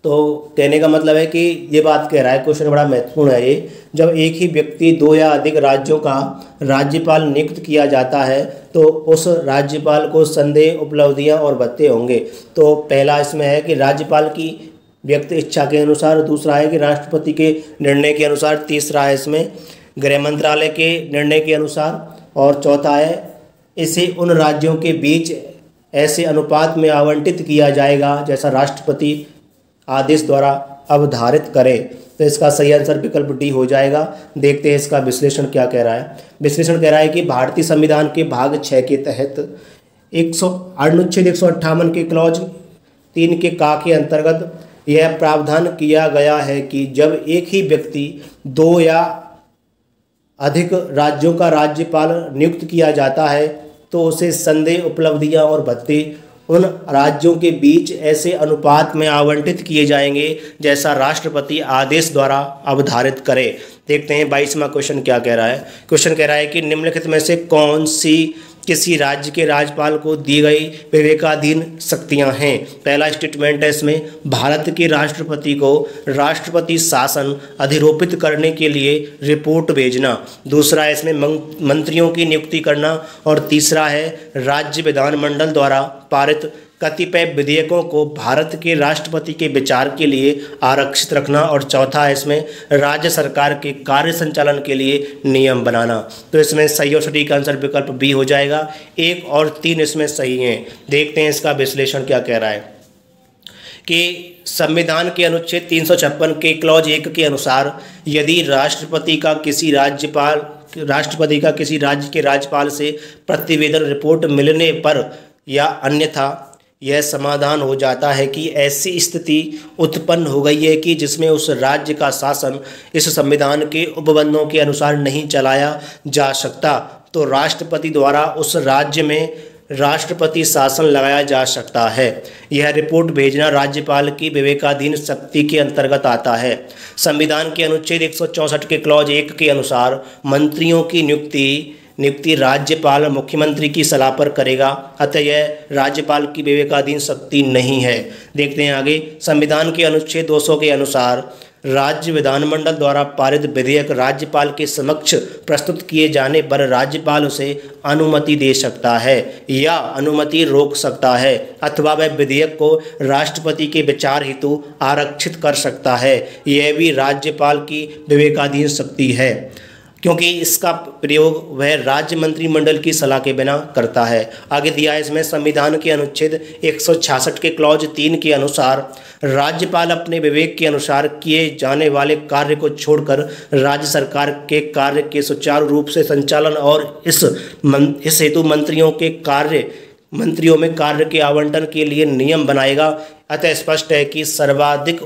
तो कहने का मतलब है कि ये बात कह रहा है, क्वेश्चन बड़ा महत्वपूर्ण है ये, जब एक ही व्यक्ति 2 या अधिक राज्यों का राज्यपाल नियुक्त किया जाता है तो उस राज्यपाल को संदेह उपलब्धियां और भत्ते होंगे। तो पहला इसमें है कि राज्यपाल की व्यक्ति इच्छा के अनुसार, दूसरा है कि राष्ट्रपति के निर्णय के अनुसार, तीसरा है इसमें गृह मंत्रालय के निर्णय के अनुसार, और चौथा है इसे उन राज्यों के बीच ऐसे अनुपात में आवंटित किया जाएगा जैसा राष्ट्रपति आदेश द्वारा अवधारित करे। तो इसका सही आंसर विकल्प डी हो जाएगा। देखते हैं इसका विश्लेषण क्या कह रहा है। विश्लेषण कह रहा है कि भारतीय संविधान के भाग 6 के तहत अनुच्छेद 158 के क्लॉज 3 के का के अंतर्गत यह प्रावधान किया गया है कि जब एक ही व्यक्ति दो या अधिक राज्यों का राज्यपाल नियुक्त किया जाता है तो उसे संदेह, उपलब्धियां और भत्ते उन राज्यों के बीच ऐसे अनुपात में आवंटित किए जाएंगे जैसा राष्ट्रपति आदेश द्वारा अवधारित करे। देखते हैं 22वां क्वेश्चन क्या कह रहा है। क्वेश्चन कह रहा है कि निम्नलिखित में से कौन सी किसी राज्य के राज्यपाल को दी गई विवेकाधीन शक्तियां हैं। पहला स्टेटमेंट है इसमें, भारत के राष्ट्रपति को राष्ट्रपति शासन अधिरोपित करने के लिए रिपोर्ट भेजना। दूसरा है इसमें मंत्रियों की नियुक्ति करना। और तीसरा है राज्य विधानमंडल द्वारा पारित कतिपय विधेयकों को भारत के राष्ट्रपति के विचार के लिए आरक्षित रखना। और चौथा है इसमें राज्य सरकार के कार्य संचालन के लिए नियम बनाना। तो इसमें सही और सटीक आंसर विकल्प बी हो जाएगा। 1 और 3 इसमें सही हैं। देखते हैं इसका विश्लेषण क्या कह रहा है कि संविधान के अनुच्छेद 356 के क्लॉज 1 के अनुसार यदि राष्ट्रपति का किसी राज्य के राज्यपाल से प्रतिवेदन रिपोर्ट मिलने पर या अन्यथा यह समाधान हो जाता है कि ऐसी स्थिति उत्पन्न हो गई है कि जिसमें उस राज्य का शासन इस संविधान के उपबंधों के अनुसार नहीं चलाया जा सकता, तो राष्ट्रपति द्वारा उस राज्य में राष्ट्रपति शासन लगाया जा सकता है। यह रिपोर्ट भेजना राज्यपाल की विवेकाधीन शक्ति के अंतर्गत आता है। संविधान के अनुच्छेद 164 के क्लॉज 1 के अनुसार मंत्रियों की नियुक्ति राज्यपाल मुख्यमंत्री की सलाह पर करेगा, अतः यह राज्यपाल की विवेकाधीन शक्ति नहीं है। देखते हैं आगे। संविधान के अनुच्छेद 200 के अनुसार राज्य विधानमंडल द्वारा पारित विधेयक राज्यपाल के समक्ष प्रस्तुत किए जाने पर राज्यपाल उसे अनुमति दे सकता है या अनुमति रोक सकता है, अथवा वह विधेयक को राष्ट्रपति के विचार हेतु आरक्षित कर सकता है। यह भी राज्यपाल की विवेकाधीन शक्ति है, क्योंकि इसका प्रयोग वह राज्य मंत्रिमंडल की सलाह के बिना करता है। आगे दिया है इसमें, संविधान के अनुच्छेद 166 के क्लॉज 3 के अनुसार राज्यपाल अपने विवेक के अनुसार किए जाने वाले कार्य को छोड़कर राज्य सरकार के कार्य के सुचारू रूप से संचालन और इस हेतु मंत्रियों में कार्य के आवंटन के लिए नियम बनाएगा। अतः स्पष्ट है कि सर्वाधिक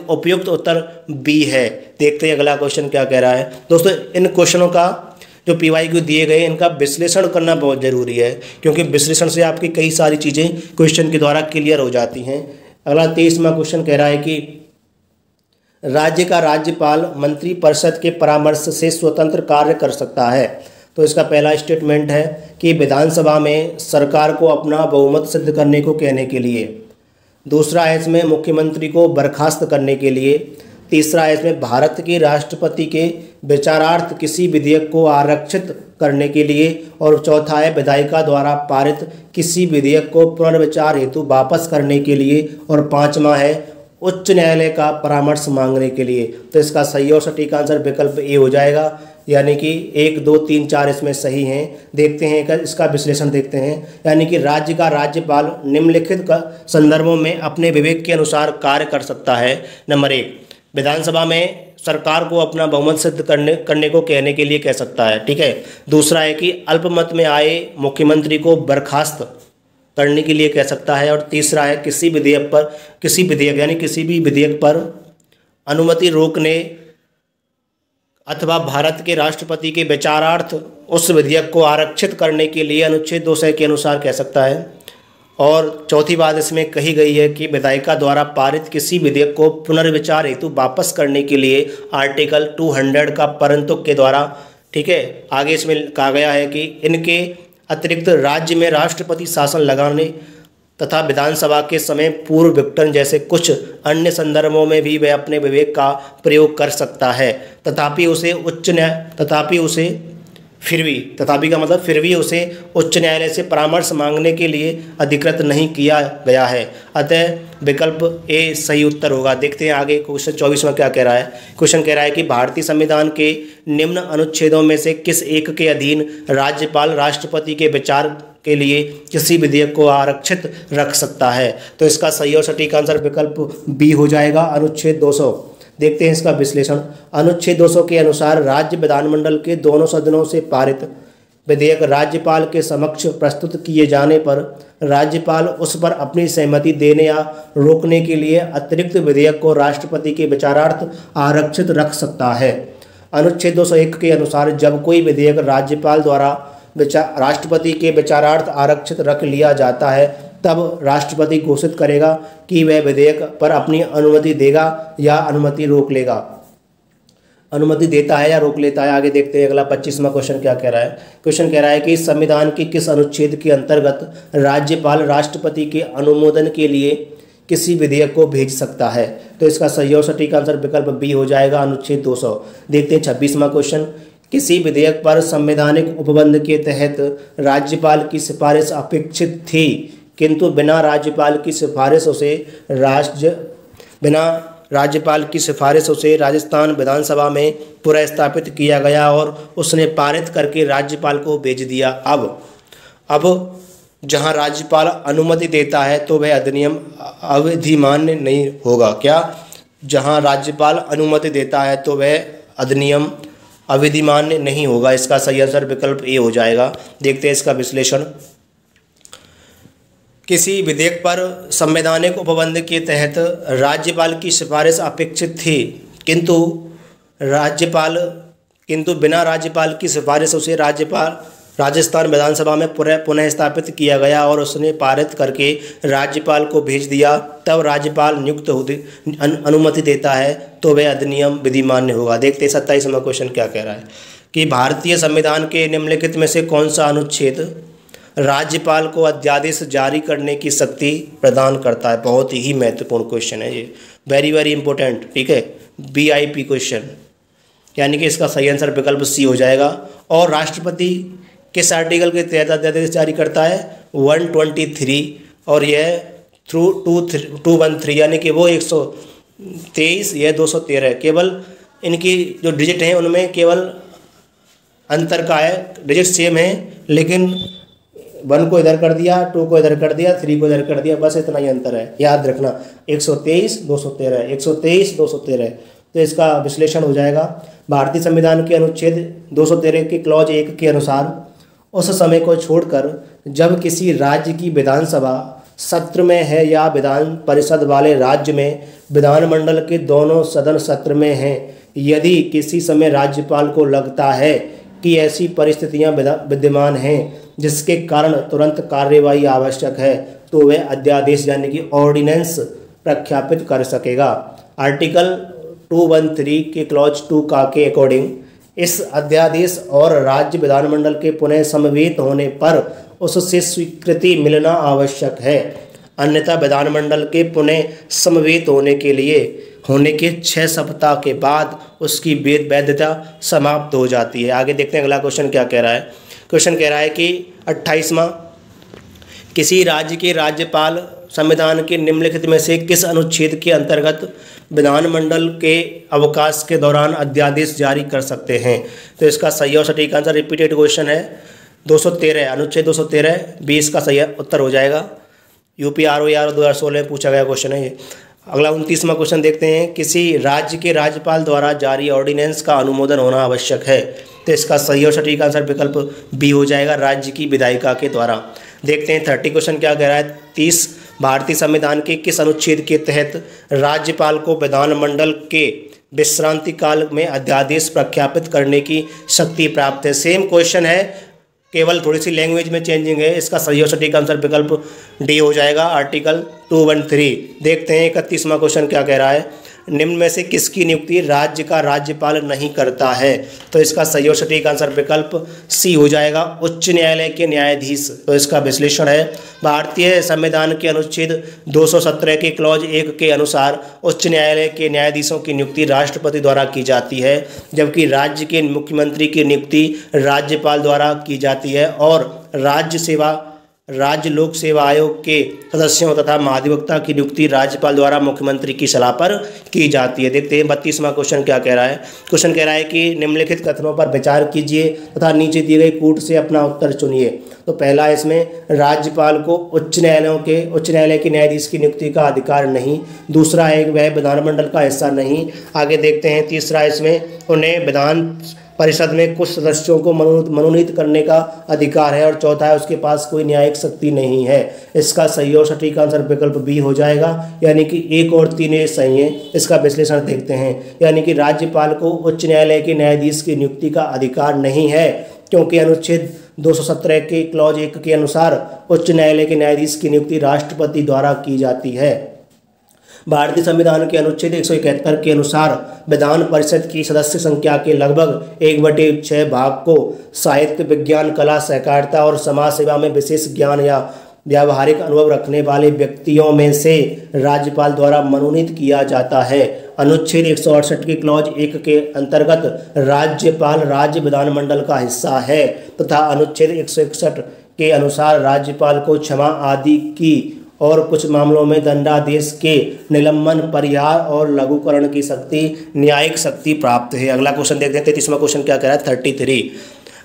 उपयुक्त उत्तर बी है। देखते हैं अगला क्वेश्चन क्या कह रहा है। दोस्तों, इन क्वेश्चनों का जो PYQ दिए गए इनका विश्लेषण करना बहुत ज़रूरी है, क्योंकि विश्लेषण से आपकी कई सारी चीज़ें क्वेश्चन के द्वारा क्लियर हो जाती हैं। अगला 23वां क्वेश्चन कह रहा है कि राज्य का राज्यपाल मंत्रिपरिषद के परामर्श से स्वतंत्र कार्य कर सकता है। तो इसका पहला स्टेटमेंट है कि विधानसभा में सरकार को अपना बहुमत सिद्ध करने को कहने के लिए। दूसरा है इसमें मुख्यमंत्री को बर्खास्त करने के लिए। तीसरा है इसमें भारत के राष्ट्रपति के विचारार्थ किसी विधेयक को आरक्षित करने के लिए। और चौथा है विधायिका द्वारा पारित किसी विधेयक को पुनर्विचार हेतु वापस करने के लिए। और पांचवा है उच्च न्यायालय का परामर्श मांगने के लिए। तो इसका सही और सटीक आंसर विकल्प ए हो जाएगा, यानी कि 1, 2, 3, 4 इसमें सही हैं। देखते हैं इसका विश्लेषण देखते हैं। यानी कि राज्य का राज्यपाल निम्नलिखित संदर्भों में अपने विवेक के अनुसार कार्य कर सकता है। नंबर 1, विधानसभा में सरकार को अपना बहुमत सिद्ध करने को कहने के लिए कह सकता है, ठीक है। दूसरा है कि अल्पमत में आए मुख्यमंत्री को बर्खास्त करने के लिए कह सकता है। और तीसरा है किसी भी विधेयक पर अनुमति रोकने अथवा भारत के राष्ट्रपति के विचारार्थ उस विधेयक को आरक्षित करने के लिए अनुच्छेद 200 के अनुसार कह सकता है। और चौथी बात इसमें कही गई है कि विधायिका द्वारा पारित किसी विधेयक को पुनर्विचार हेतु वापस करने के लिए आर्टिकल 200 का परंतुक के द्वारा, ठीक है। आगे इसमें कहा गया है कि इनके अतिरिक्त राज्य में राष्ट्रपति शासन लगाने तथा विधानसभा के समय पूर्व विघटन जैसे कुछ अन्य संदर्भों में भी वह अपने विवेक का प्रयोग कर सकता है। तथापि उसे उच्च न्यायालय से परामर्श मांगने के लिए अधिकृत नहीं किया गया है। अतः विकल्प ए सही उत्तर होगा। देखते हैं आगे क्वेश्चन 24 में क्या कह रहा है। क्वेश्चन कह रहा है कि भारतीय संविधान के निम्न अनुच्छेदों में से किस एक के अधीन राज्यपाल राष्ट्रपति के विचार के लिए किसी विधेयक को आरक्षित रख सकता है। तो इसका सही और सटीक आंसर विकल्प बी हो जाएगा, अनुच्छेद 200। देखते हैं इसका विश्लेषण। अनुच्छेद 200 के अनुसार राज्य विधानमंडल के दोनों सदनों से पारित विधेयक राज्यपाल के समक्ष प्रस्तुत किए जाने पर राज्यपाल उस पर अपनी सहमति देने या रोकने के लिए अतिरिक्त विधेयक को राष्ट्रपति के विचारार्थ आरक्षित रख सकता है। अनुच्छेद 201 के अनुसार जब कोई विधेयक राज्यपाल द्वारा राष्ट्रपति के विचारार्थ आरक्षित रख लिया जाता है, तब राष्ट्रपति घोषित करेगा कि वह विधेयक पर अपनी अनुमति देगा या अनुमति रोक लेगा, अनुमति देता है या रोक लेता है। आगे देखते हैं अगला 25वां क्वेश्चन क्या कह रहा है। क्वेश्चन कह रहा है कि संविधान के किस अनुच्छेद के अंतर्गत राज्यपाल राष्ट्रपति के अनुमोदन के लिए किसी विधेयक को भेज सकता है। तो इसका सही और सटीक आंसर विकल्प बी हो जाएगा, अनुच्छेद 200। देखते हैं 26वां क्वेश्चन। किसी विधेयक पर संवैधानिक उपबंध के तहत राज्यपाल की सिफारिश अपेक्षित थी, किंतु बिना राज्यपाल की सिफारिश उसे राजस्थान विधानसभा में पुनर्स्थापित किया गया और उसने पारित करके राज्यपाल को भेज दिया। अब जहां राज्यपाल अनुमति देता है तो वह अधिनियम अविधिमान्य नहीं होगा। क्या? जहां राज्यपाल अनुमति देता है तो वह अधिनियम अविधिमान्य नहीं होगा। इसका सही आंसर विकल्प ए हो जाएगा। देखते हैं इसका विश्लेषण। किसी विधेयक पर संवैधानिक उपबंध के तहत राज्यपाल की सिफारिश अपेक्षित थी, किंतु बिना राज्यपाल की सिफारिश उसे राजस्थान विधानसभा में पुनः स्थापित किया गया और उसने पारित करके राज्यपाल को भेज दिया। तब राज्यपाल नियुक्त अनुमति देता है तो वह अधिनियम विधिमान्य होगा। देखते 27वां क्वेश्चन क्या कह रहा है कि भारतीय संविधान के निम्नलिखित में से कौन सा अनुच्छेद राज्यपाल को अध्यादेश जारी करने की शक्ति प्रदान करता है। बहुत ही महत्वपूर्ण क्वेश्चन है ये, वेरी वेरी इंपॉर्टेंट। ठीक है, BIP क्वेश्चन, यानी कि इसका सही आंसर विकल्प सी हो जाएगा। और राष्ट्रपति किस आर्टिकल के तहत अध्यादेश जारी करता है? 123, और यह थ्रू 213, यानी कि वो 123, यह 213। केवल इनकी जो डिजिट हैं उनमें केवल अंतर का है, डिजिट सेम है, लेकिन 1 को इधर कर दिया, 2 को इधर कर दिया, 3 को इधर कर दिया, बस इतना ही अंतर है। याद रखना 123 213, 123 213। तो इसका विश्लेषण हो जाएगा। भारतीय संविधान के अनुच्छेद 213 के क्लॉज 1 के अनुसार उस समय को छोड़कर जब किसी राज्य की विधानसभा सत्र में है या विधान परिषद वाले राज्य में विधानमंडल के दोनों सदन सत्र में हैं, यदि किसी समय राज्यपाल को लगता है कि ऐसी परिस्थितियां विद्यमान हैं जिसके कारण तुरंत कार्यवाही आवश्यक है, तो वह अध्यादेश यानी कि ऑर्डिनेंस प्रख्यापित कर सकेगा। आर्टिकल 213 के क्लॉज 2 का के अकॉर्डिंग इस अध्यादेश और राज्य विधानमंडल के पुनः समवेत होने पर उससे स्वीकृति मिलना आवश्यक है, अन्यथा विधानमंडल के पुनः समवेत होने के 6 सप्ताह के बाद उसकी वैधता समाप्त हो जाती है। आगे देखते हैं अगला क्वेश्चन क्या कह रहा है। क्वेश्चन कह रहा है कि 28वां, किसी राज्य के राज्यपाल संविधान के निम्नलिखित में से किस अनुच्छेद के अंतर्गत विधानमंडल के अवकाश के दौरान अध्यादेश जारी कर सकते हैं। तो इसका सही और सटीक आंसर रिपीटेड क्वेश्चन है 213, अनुच्छेद 213 20 का सही उत्तर हो जाएगा। UPROER 2016 में पूछा गया क्वेश्चन है ये। अगला 29वां क्वेश्चन देखते हैं, किसी राज्य के राज्यपाल द्वारा जारी ऑर्डिनेंस का अनुमोदन होना आवश्यक है। तो इसका सही और सटीक आंसर विकल्प बी हो जाएगा, राज्य की विधायिका के द्वारा। देखते हैं 30 क्वेश्चन क्या कह रहा है। 30, भारतीय संविधान के किस अनुच्छेद के तहत राज्यपाल को विधानमंडल के विश्रांति काल में अध्यादेश प्रख्यापित करने की शक्ति प्राप्त है। सेम क्वेश्चन है, केवल थोड़ी सी लैंग्वेज में चेंजिंग है। इसका सही और सटीक आंसर विकल्प डी हो जाएगा, आर्टिकल 213। देखते हैं 31वां क्वेश्चन क्या कह रहा है, निम्न में से किसकी नियुक्ति राज्य का राज्यपाल नहीं करता है। तो इसका सही और सटीक आंसर विकल्प सी हो जाएगा, उच्च न्यायालय के न्यायाधीश। तो इसका विश्लेषण है, भारतीय संविधान के अनुच्छेद 217 के क्लॉज 1 के अनुसार उच्च न्यायालय के न्यायाधीशों की नियुक्ति राष्ट्रपति द्वारा की जाती है, जबकि राज्य के मुख्यमंत्री की नियुक्ति राज्यपाल द्वारा की जाती है और राज्य लोक सेवा आयोग के सदस्यों तथा महाधिवक्ता की नियुक्ति राज्यपाल द्वारा मुख्यमंत्री की सलाह पर की जाती है। देखते हैं 32वां क्वेश्चन क्या कह रहा है। क्वेश्चन कह रहा है कि निम्नलिखित कथनों पर विचार कीजिए तथा नीचे दिए गए कूट से अपना उत्तर चुनिए। तो पहला इसमें, राज्यपाल को उच्च न्यायालय के न्यायाधीश की नियुक्ति का अधिकार नहीं। दूसरा है वह विधानमंडल का हिस्सा नहीं। आगे देखते हैं तीसरा, इसमें उन्हें परिषद में कुछ सदस्यों को मनोनीत करने का अधिकार है, और चौथा है उसके पास कोई न्यायिक शक्ति नहीं है। इसका सही और सटीक आंसर विकल्प बी हो जाएगा, यानी कि 1 और 3 ये सही है। इसका विश्लेषण देखते हैं, यानी कि राज्यपाल को उच्च न्यायालय के न्यायाधीश की नियुक्ति का अधिकार नहीं है, क्योंकि अनुच्छेद 217 के क्लॉज 1 के अनुसार उच्च न्यायालय के न्यायाधीश की नियुक्ति राष्ट्रपति द्वारा की जाती है। भारतीय संविधान के अनुच्छेद 171 के अनुसार विधान परिषद की सदस्य संख्या के लगभग 1/6 भाग को साहित्य, विज्ञान, कला, सहकारिता और समाज सेवा में विशेष ज्ञान या व्यावहारिक अनुभव रखने वाले व्यक्तियों में से राज्यपाल द्वारा मनोनीत किया जाता है। अनुच्छेद 168 के क्लॉज 1 के अंतर्गत राज्यपाल राज्य विधानमंडल का हिस्सा है तथा अनुच्छेद 161 के अनुसार राज्यपाल को क्षमा आदि की और कुछ मामलों में दंडादेश के निलंबन, परिहार और लघुकरण की शक्ति, न्यायिक शक्ति प्राप्त है। अगला क्वेश्चन देखते हैं। 33वां क्वेश्चन क्या कह रहा है? 33,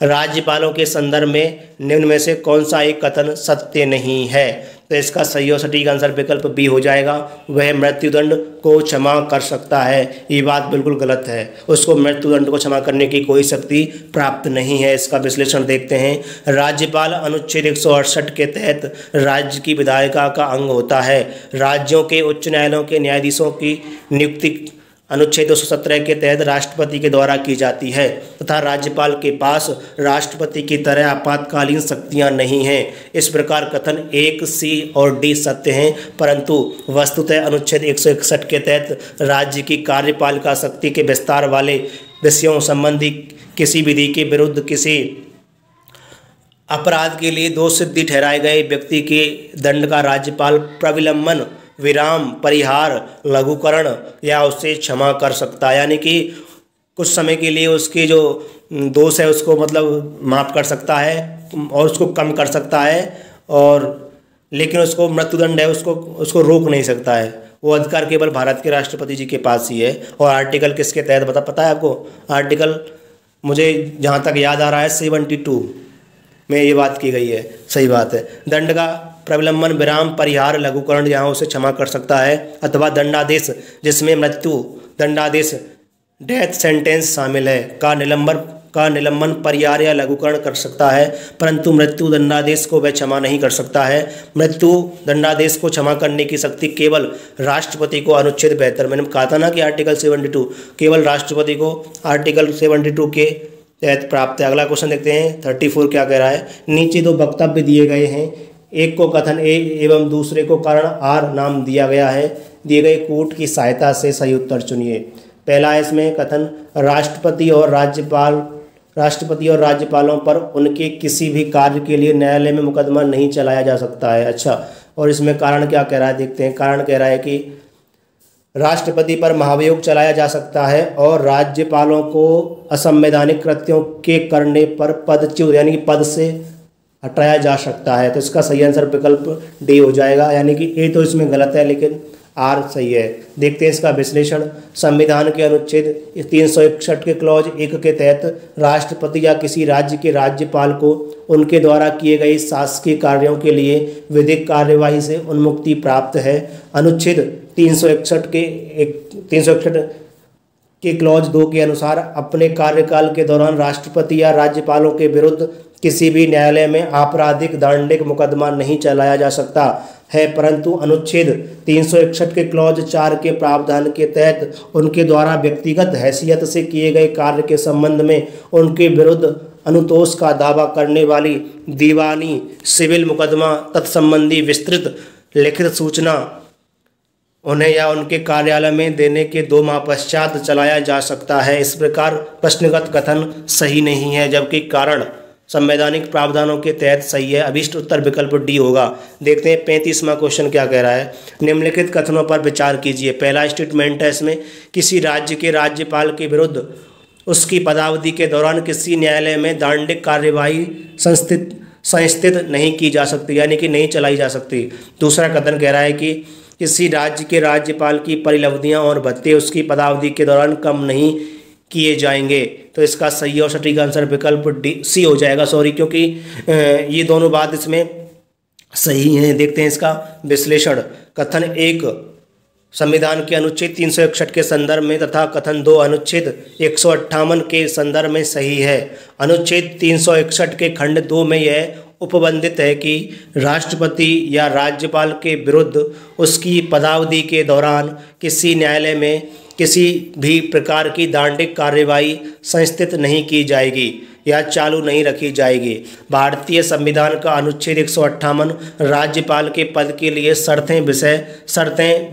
राज्यपालों के संदर्भ में निम्न में से कौन सा एक कथन सत्य नहीं है? तो इसका सही और सटीक आंसर विकल्प बी हो जाएगा। वह मृत्युदंड को क्षमा कर सकता है। ये बात बिल्कुल गलत है, उसको मृत्युदंड को क्षमा करने की कोई शक्ति प्राप्त नहीं है। इसका विश्लेषण देखते हैं। राज्यपाल अनुच्छेद 168 के तहत राज्य की विधायिका का अंग होता है। राज्यों के उच्च न्यायालयों के न्यायाधीशों की नियुक्ति अनुच्छेद 217 के तहत राष्ट्रपति के द्वारा की जाती है तथा राज्यपाल के पास राष्ट्रपति की तरह आपातकालीन शक्तियां नहीं हैं। इस प्रकार कथन 1, सी और डी सत्य हैं, परंतु वस्तुतः अनुच्छेद 161 के तहत राज्य की कार्यपालिका शक्ति के विस्तार वाले विषयों संबंधी किसी विधि के विरुद्ध किसी अपराध के लिए दोष सिद्धि ठहराए गए व्यक्ति के दंड का राज्यपाल प्रविलंबन, विराम, परिहार, लघुकरण या उसे क्षमा कर सकता है। यानी कि कुछ समय के लिए उसके जो दोष है उसको मतलब माफ़ कर सकता है और उसको कम कर सकता है, और लेकिन उसको मृत्युदंड है उसको रोक नहीं सकता है। वो अधिकार केवल भारत के राष्ट्रपति जी के पास ही है। और आर्टिकल किसके तहत पता है आपको? आर्टिकल मुझे जहाँ तक याद आ रहा है 72 में ये बात की गई है। सही बात है। दंड का प्रविलंबन, विराम, परिहार, लघुकरण यहाँ उसे क्षमा कर सकता है, अथवा दंडादेश जिसमें मृत्यु दंडादेश डेथ सेंटेंस शामिल है का निलंबन, परिहार या लघुकरण कर सकता है, परंतु मृत्यु दंडादेश को वह क्षमा नहीं कर सकता है। मृत्यु दंडादेश को क्षमा करने की शक्ति केवल राष्ट्रपति को अनुच्छेद 72, मैंने कहा था ना कि आर्टिकल 72 केवल राष्ट्रपति को आर्टिकल 72 के तहत प्राप्त है। अगला क्वेश्चन देखते हैं। 34 क्या कह रहा है? नीचे 2 वक्तव्य दिए गए हैं, एक को कथन ए एवं दूसरे को कारण आर नाम दिया गया है। दिए गए कूट की सहायता से सही उत्तर चुनिए। पहला है इसमें कथन, राष्ट्रपति और राज्यपालों पर उनके किसी भी कार्य के लिए न्यायालय में मुकदमा नहीं चलाया जा सकता है। अच्छा, और इसमें कारण क्या कह रहा है देखते हैं। कारण कह रहा है कि राष्ट्रपति पर महाभियोग चलाया जा सकता है और राज्यपालों को असंवैधानिक कृत्यों के करने पर पदच्युत यानी कि पद से हटाया जा सकता है। तो इसका सही आंसर विकल्प डी हो जाएगा, यानी कि ए तो इसमें गलत है लेकिन आर सही है। देखते हैं इसका विश्लेषण। संविधान के अनुच्छेद 361 के क्लॉज 1 के तहत राष्ट्रपति या किसी राज्य के राज्यपाल को उनके द्वारा किए गए शासकीय कार्यों के लिए विधिक कार्यवाही से उन्मुक्ति प्राप्त है। अनुच्छेद 361 के क्लॉज 2 के अनुसार अपने कार्यकाल के दौरान राष्ट्रपति या राज्यपालों के विरुद्ध किसी भी न्यायालय में आपराधिक दंडिक मुकदमा नहीं चलाया जा सकता है, परंतु अनुच्छेद 361 के क्लॉज 4 के प्रावधान के तहत उनके द्वारा व्यक्तिगत हैसियत से किए गए कार्य के संबंध में उनके विरुद्ध अनुतोष का दावा करने वाली दीवानी सिविल मुकदमा तत्संबंधी विस्तृत लिखित सूचना उन्हें या उनके कार्यालय में देने के 2 माह पश्चात चलाया जा सकता है। इस प्रकार प्रश्नगत कथन सही नहीं है, जबकि कारण संवैधानिक प्रावधानों के तहत सही है। अभीष्ट उत्तर विकल्प डी होगा। देखते हैं 35वां क्वेश्चन क्या कह रहा है। निम्नलिखित कथनों पर विचार कीजिए। पहला स्टेटमेंट है इसमें, किसी राज्य के राज्यपाल के विरुद्ध उसकी पदावधि के दौरान किसी न्यायालय में दंडिक कार्यवाही संस्थित नहीं की जा सकती, यानी कि नहीं चलाई जा सकती। दूसरा कथन कह रहा है कि किसी राज्य के राज्यपाल की परिलब्धियां और भत्ते उसकी पदावधि के दौरान कम नहीं किए जाएंगे। तो इसका सही और सटीक आंसर विकल्प डी सी हो जाएगा, क्योंकि ये दोनों बात इसमें सही हैं। देखते हैं इसका विश्लेषण। कथन 1 संविधान के अनुच्छेद 361 के संदर्भ में तथा कथन 2 अनुच्छेद 158 के संदर्भ में सही है। अनुच्छेद 361 के खंड 2 में यह उपबंधित है कि राष्ट्रपति या राज्यपाल के विरुद्ध उसकी पदावधि के दौरान किसी न्यायालय में किसी भी प्रकार की दंडिक कार्यवाही संस्थित नहीं की जाएगी या चालू नहीं रखी जाएगी। भारतीय संविधान का अनुच्छेद 158 राज्यपाल के पद के लिए शर्तें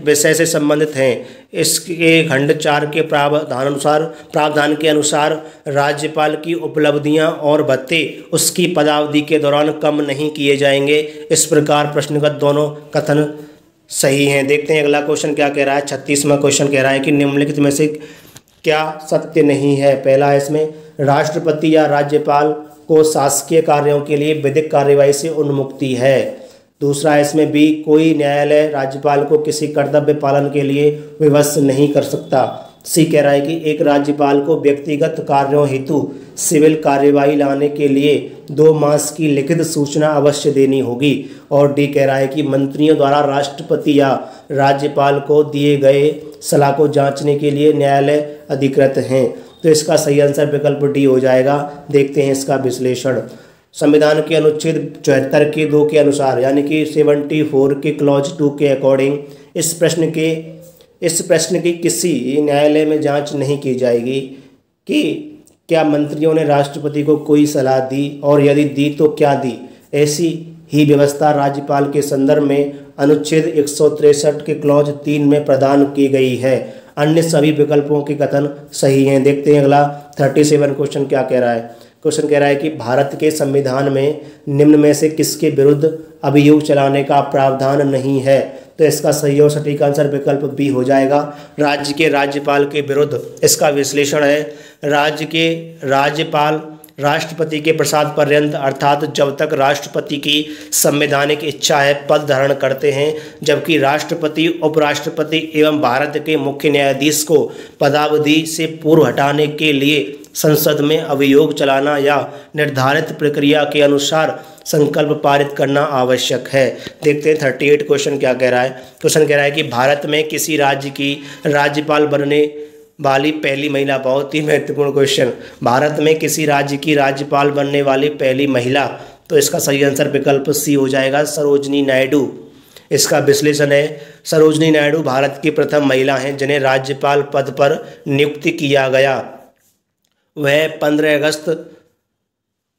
विषय से संबंधित हैं। इसके खंड 4 के प्रावधान के अनुसार राज्यपाल की उपलब्धियां और भत्ते उसकी पदावधि के दौरान कम नहीं किए जाएंगे। इस प्रकार प्रश्नगत दोनों कथन सही हैं। देखते हैं अगला क्वेश्चन क्या कह रहा है। 36वां क्वेश्चन कह रहा है कि निम्नलिखित में से क्या सत्य नहीं है। पहला है इसमें राष्ट्रपति या राज्यपाल को शासकीय कार्यों के लिए विधिक कार्यवाही से उन्मुक्ति है। दूसरा है इसमें बी, कोई न्यायालय राज्यपाल को किसी कर्तव्य पालन के लिए विवश नहीं कर सकता। सी कह रहा है कि एक राज्यपाल को व्यक्तिगत कार्यों हेतु सिविल कार्यवाही लाने के लिए 2 मास की लिखित सूचना अवश्य देनी होगी। और डी कह रहा है कि मंत्रियों द्वारा राष्ट्रपति या राज्यपाल को दिए गए सलाह को जांचने के लिए न्यायालय अधिकृत हैं। तो इसका सही आंसर विकल्प डी हो जाएगा। देखते हैं इसका विश्लेषण। संविधान के अनुच्छेद 74 के 2 के अनुसार यानी कि 74 के क्लॉज 2 के अकॉर्डिंग इस प्रश्न की किसी न्यायालय में जांच नहीं की जाएगी कि क्या मंत्रियों ने राष्ट्रपति को कोई सलाह दी और यदि दी तो क्या दी। ऐसी ही व्यवस्था राज्यपाल के संदर्भ में अनुच्छेद 163 के क्लॉज 3 में प्रदान की गई है। अन्य सभी विकल्पों के कथन सही हैं। देखते हैं अगला 37 क्वेश्चन क्या कह रहा है। क्वेश्चन कह रहा है कि भारत के संविधान में निम्न में से किसके विरुद्ध अभियोग चलाने का प्रावधान नहीं है। तो इसका सही और सटीक आंसर विकल्प बी हो जाएगा, राज्य के राज्यपाल के विरुद्ध। इसका विश्लेषण है, राज्य के राज्यपाल राष्ट्रपति के प्रसाद पर्यंत अर्थात जब तक राष्ट्रपति की संवैधानिक इच्छा है पद धारण करते हैं, जबकि राष्ट्रपति उपराष्ट्रपति एवं भारत के मुख्य न्यायाधीश को पदावधि से पूर्व हटाने के लिए संसद में अभियोग चलाना या निर्धारित प्रक्रिया के अनुसार संकल्प पारित करना आवश्यक है। देखते हैं 38 क्वेश्चन क्या कह रहा है। क्वेश्चन कह रहा है कि भारत में किसी राज्य की राज्यपाल बनने वाली पहली महिला, बहुत ही महत्वपूर्ण क्वेश्चन, भारत में किसी राज्य की राज्यपाल बनने वाली पहली महिला। तो इसका सही आंसर विकल्प सी हो जाएगा, सरोजनी नायडू। इसका विश्लेषण है, सरोजनी नायडू भारत की प्रथम महिला हैं जिन्हें राज्यपाल पद पर नियुक्त किया गया। वह 15 अगस्त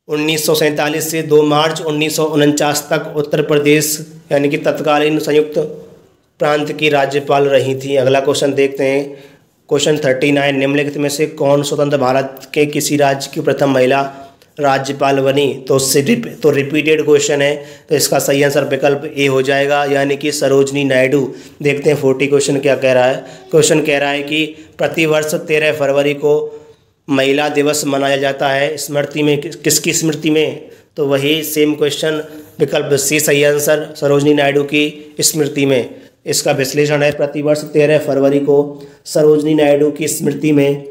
1947 से 2 मार्च 1949 तक उत्तर प्रदेश यानी कि तत्कालीन संयुक्त प्रांत की राज्यपाल रही थी। अगला क्वेश्चन देखते हैं। क्वेश्चन 39, निम्नलिखित में से कौन स्वतंत्र भारत के किसी राज्य की प्रथम महिला राज्यपाल बनी। तो रिपीटेड क्वेश्चन है, तो इसका सही आंसर विकल्प ए हो जाएगा, यानी कि सरोजनी नायडू। देखते हैं 40 क्वेश्चन क्या कह रहा है। क्वेश्चन कह रहा है कि प्रतिवर्ष 13 फरवरी को महिला दिवस मनाया जाता है, स्मृति में किसकी स्मृति में। तो वही सेम क्वेश्चन, विकल्प सी सही आंसर, सरोजनी नायडू की स्मृति में। इसका विश्लेषण है, प्रतिवर्ष 13 फरवरी को सरोजनी नायडू की स्मृति में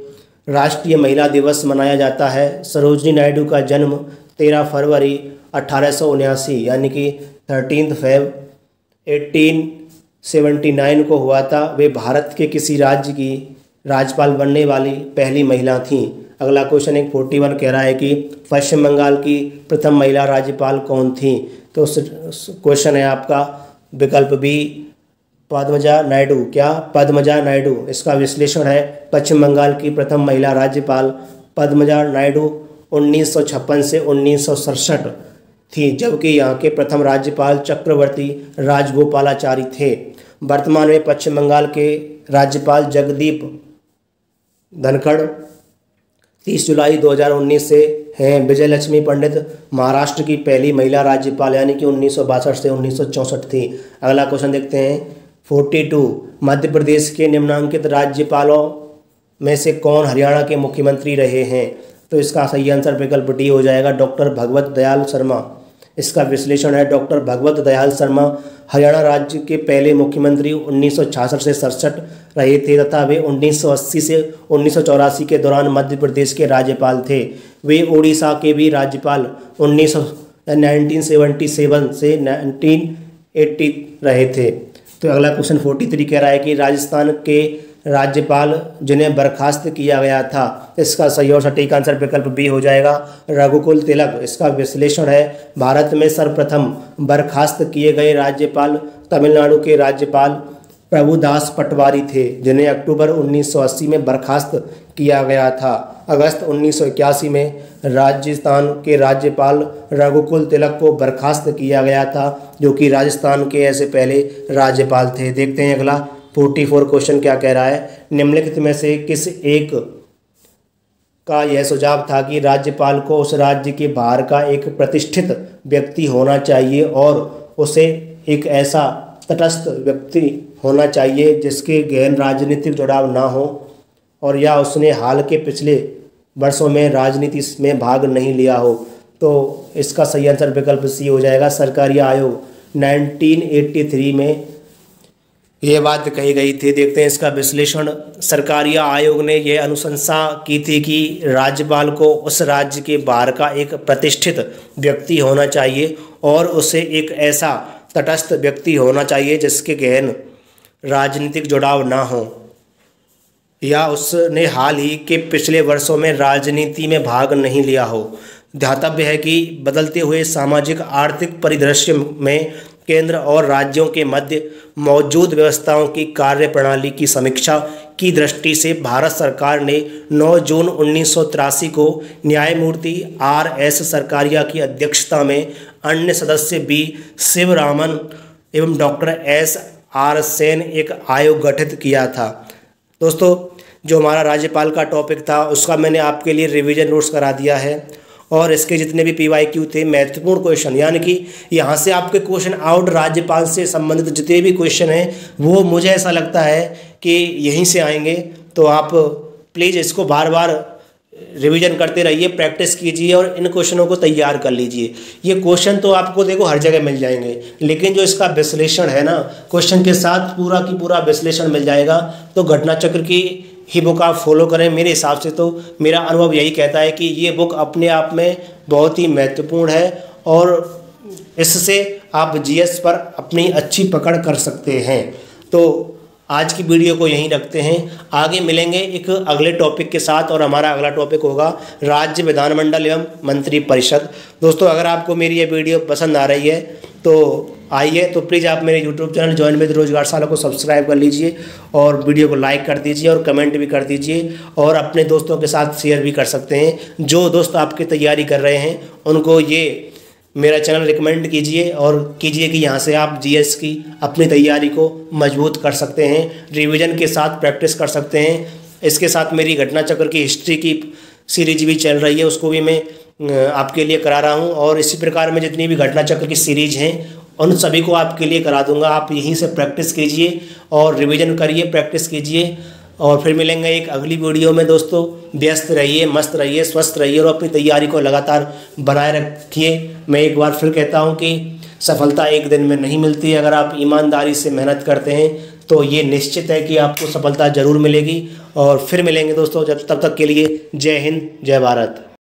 राष्ट्रीय महिला दिवस मनाया जाता है। सरोजनी नायडू का जन्म 13 फरवरी 1879 यानी कि 13 Feb 1879 को हुआ था। वे भारत के किसी राज्य की राज्यपाल बनने वाली पहली महिला थीं। अगला क्वेश्चन 41 कह रहा है कि पश्चिम बंगाल की प्रथम महिला राज्यपाल कौन थी। तो क्वेश्चन है आपका विकल्प बी, पद्मजा नायडू। क्या, पद्मजा नायडू। इसका विश्लेषण है, पश्चिम बंगाल की प्रथम महिला राज्यपाल पद्मजा नायडू 1956 से 1967 थी, जबकि यहाँ के प्रथम राज्यपाल चक्रवर्ती राजगोपालाचारी थे। वर्तमान में पश्चिम बंगाल के राज्यपाल जगदीप धनखड़ 30 जुलाई 2019 से हैं। विजय लक्ष्मी पंडित महाराष्ट्र की पहली महिला राज्यपाल यानी कि 1962 से 1964 थी। अगला क्वेश्चन देखते हैं 42, मध्य प्रदेश के निम्नांकित राज्यपालों में से कौन हरियाणा के मुख्यमंत्री रहे हैं। तो इसका सही आंसर विकल्प डी हो जाएगा, डॉक्टर भगवत दयाल शर्मा। इसका विश्लेषण है, डॉक्टर भगवत दयाल शर्मा हरियाणा राज्य के पहले मुख्यमंत्री 1966 से 67 रहे थे तथा वे 1980 से 1984 के दौरान मध्य प्रदेश के राज्यपाल थे। वे उड़ीसा के भी राज्यपाल 1977 से 1980 रहे थे। तो अगला क्वेश्चन 43 कह रहा है कि राजस्थान के राज्यपाल जिन्हें बर्खास्त किया गया था, इसका सही और सटीक आंसर विकल्प बी हो जाएगा, रघुकुल तिलक। इसका विश्लेषण है, भारत में सर्वप्रथम बर्खास्त किए गए राज्यपाल तमिलनाडु के राज्यपाल प्रभुदास पटवारी थे, जिन्हें अक्टूबर 1980 में बर्खास्त किया गया था। अगस्त 1981 में राजस्थान के राज्यपाल रघुकुल तिलक को बर्खास्त किया गया था, जो कि राजस्थान के ऐसे पहले राज्यपाल थे। देखते हैं अगला 44 क्वेश्चन क्या कह रहा है, निम्नलिखित में से किस एक का यह सुझाव था कि राज्यपाल को उस राज्य के बाहर का एक प्रतिष्ठित व्यक्ति होना चाहिए और उसे एक ऐसा तटस्थ व्यक्ति होना चाहिए जिसके गहन राजनीतिक जुड़ाव ना हो और या उसने हाल के पिछले वर्षों में राजनीति में भाग नहीं लिया हो। तो इसका सही आंसर विकल्प सी हो जाएगा, सरकारी आयोग। 1983 में ये बात कही गई थी। देखते हैं इसका विश्लेषण। सरकारी आयोग ने यह अनुशंसा की थी कि राज्यपाल को उस राज्य के बाहर का एक प्रतिष्ठित व्यक्ति होना चाहिए और उसे एक ऐसा तटस्थ व्यक्ति होना चाहिए जिसके गहन राजनीतिक जुड़ाव ना हो या उसने हाल ही के पिछले वर्षों में राजनीति में भाग नहीं लिया हो। ध्यातव्य है कि बदलते हुए सामाजिक आर्थिक परिदृश्य में केंद्र और राज्यों के मध्य मौजूद व्यवस्थाओं की कार्यप्रणाली की समीक्षा की दृष्टि से भारत सरकार ने 9 जून 1983 को न्यायमूर्ति R.S. सरकारिया की अध्यक्षता में अन्य सदस्य बी शिवरामन एवं डॉक्टर S.R. सेन एक आयोग गठित किया था। दोस्तों, जो हमारा राज्यपाल का टॉपिक था उसका मैंने आपके लिए रिवीजन नोट्स करा दिया है और इसके जितने भी PYQ थे महत्वपूर्ण क्वेश्चन, यानी कि यहाँ से आपके क्वेश्चन आउट राज्यपाल से संबंधित जितने भी क्वेश्चन हैं वो मुझे ऐसा लगता है कि यहीं से आएंगे। तो आप प्लीज़ इसको बार बार रिवीजन करते रहिए, प्रैक्टिस कीजिए और इन क्वेश्चनों को तैयार कर लीजिए। ये क्वेश्चन तो आपको देखो हर जगह मिल जाएंगे, लेकिन जो इसका विश्लेषण है ना, क्वेश्चन के साथ पूरा की पूरा विश्लेषण मिल जाएगा। तो घटना चक्र की ही बुक आप फॉलो करें। मेरे हिसाब से तो मेरा अनुभव यही कहता है कि ये बुक अपने आप में बहुत ही महत्वपूर्ण है और इससे आप GS पर अपनी अच्छी पकड़ कर सकते हैं। तो आज की वीडियो को यहीं रखते हैं, आगे मिलेंगे एक अगले टॉपिक के साथ और हमारा अगला टॉपिक होगा राज्य विधानमंडल एवं मंत्री परिषद। दोस्तों, अगर आपको मेरी ये वीडियो पसंद आ रही है तो आइए, तो प्लीज़ आप मेरे YouTube चैनल जॉइन विद रोजगारशाला को सब्सक्राइब कर लीजिए और वीडियो को लाइक कर दीजिए और कमेंट भी कर दीजिए और अपने दोस्तों के साथ शेयर भी कर सकते हैं। जो दोस्त आपकी तैयारी कर रहे हैं उनको ये मेरा चैनल रिकमेंड कीजिए और कीजिए कि यहाँ से आप GS की अपनी तैयारी को मजबूत कर सकते हैं, रिवीजन के साथ प्रैक्टिस कर सकते हैं। इसके साथ मेरी घटना चक्र की हिस्ट्री की सीरीज भी चल रही है, उसको भी मैं आपके लिए करा रहा हूँ और इसी प्रकार में जितनी भी घटना चक्र की सीरीज हैं उन सभी को आपके लिए करा दूंगा। आप यहीं से प्रैक्टिस कीजिए और रिवीजन करिए, प्रैक्टिस कीजिए और फिर मिलेंगे एक अगली वीडियो में। दोस्तों, व्यस्त रहिए, मस्त रहिए, स्वस्थ रहिए और अपनी तैयारी को लगातार बनाए रखिए। मैं एक बार फिर कहता हूं कि सफलता एक दिन में नहीं मिलती है। अगर आप ईमानदारी से मेहनत करते हैं तो ये निश्चित है कि आपको सफलता ज़रूर मिलेगी। और फिर मिलेंगे दोस्तों, तब तक के लिए जय हिंद, जय भारत।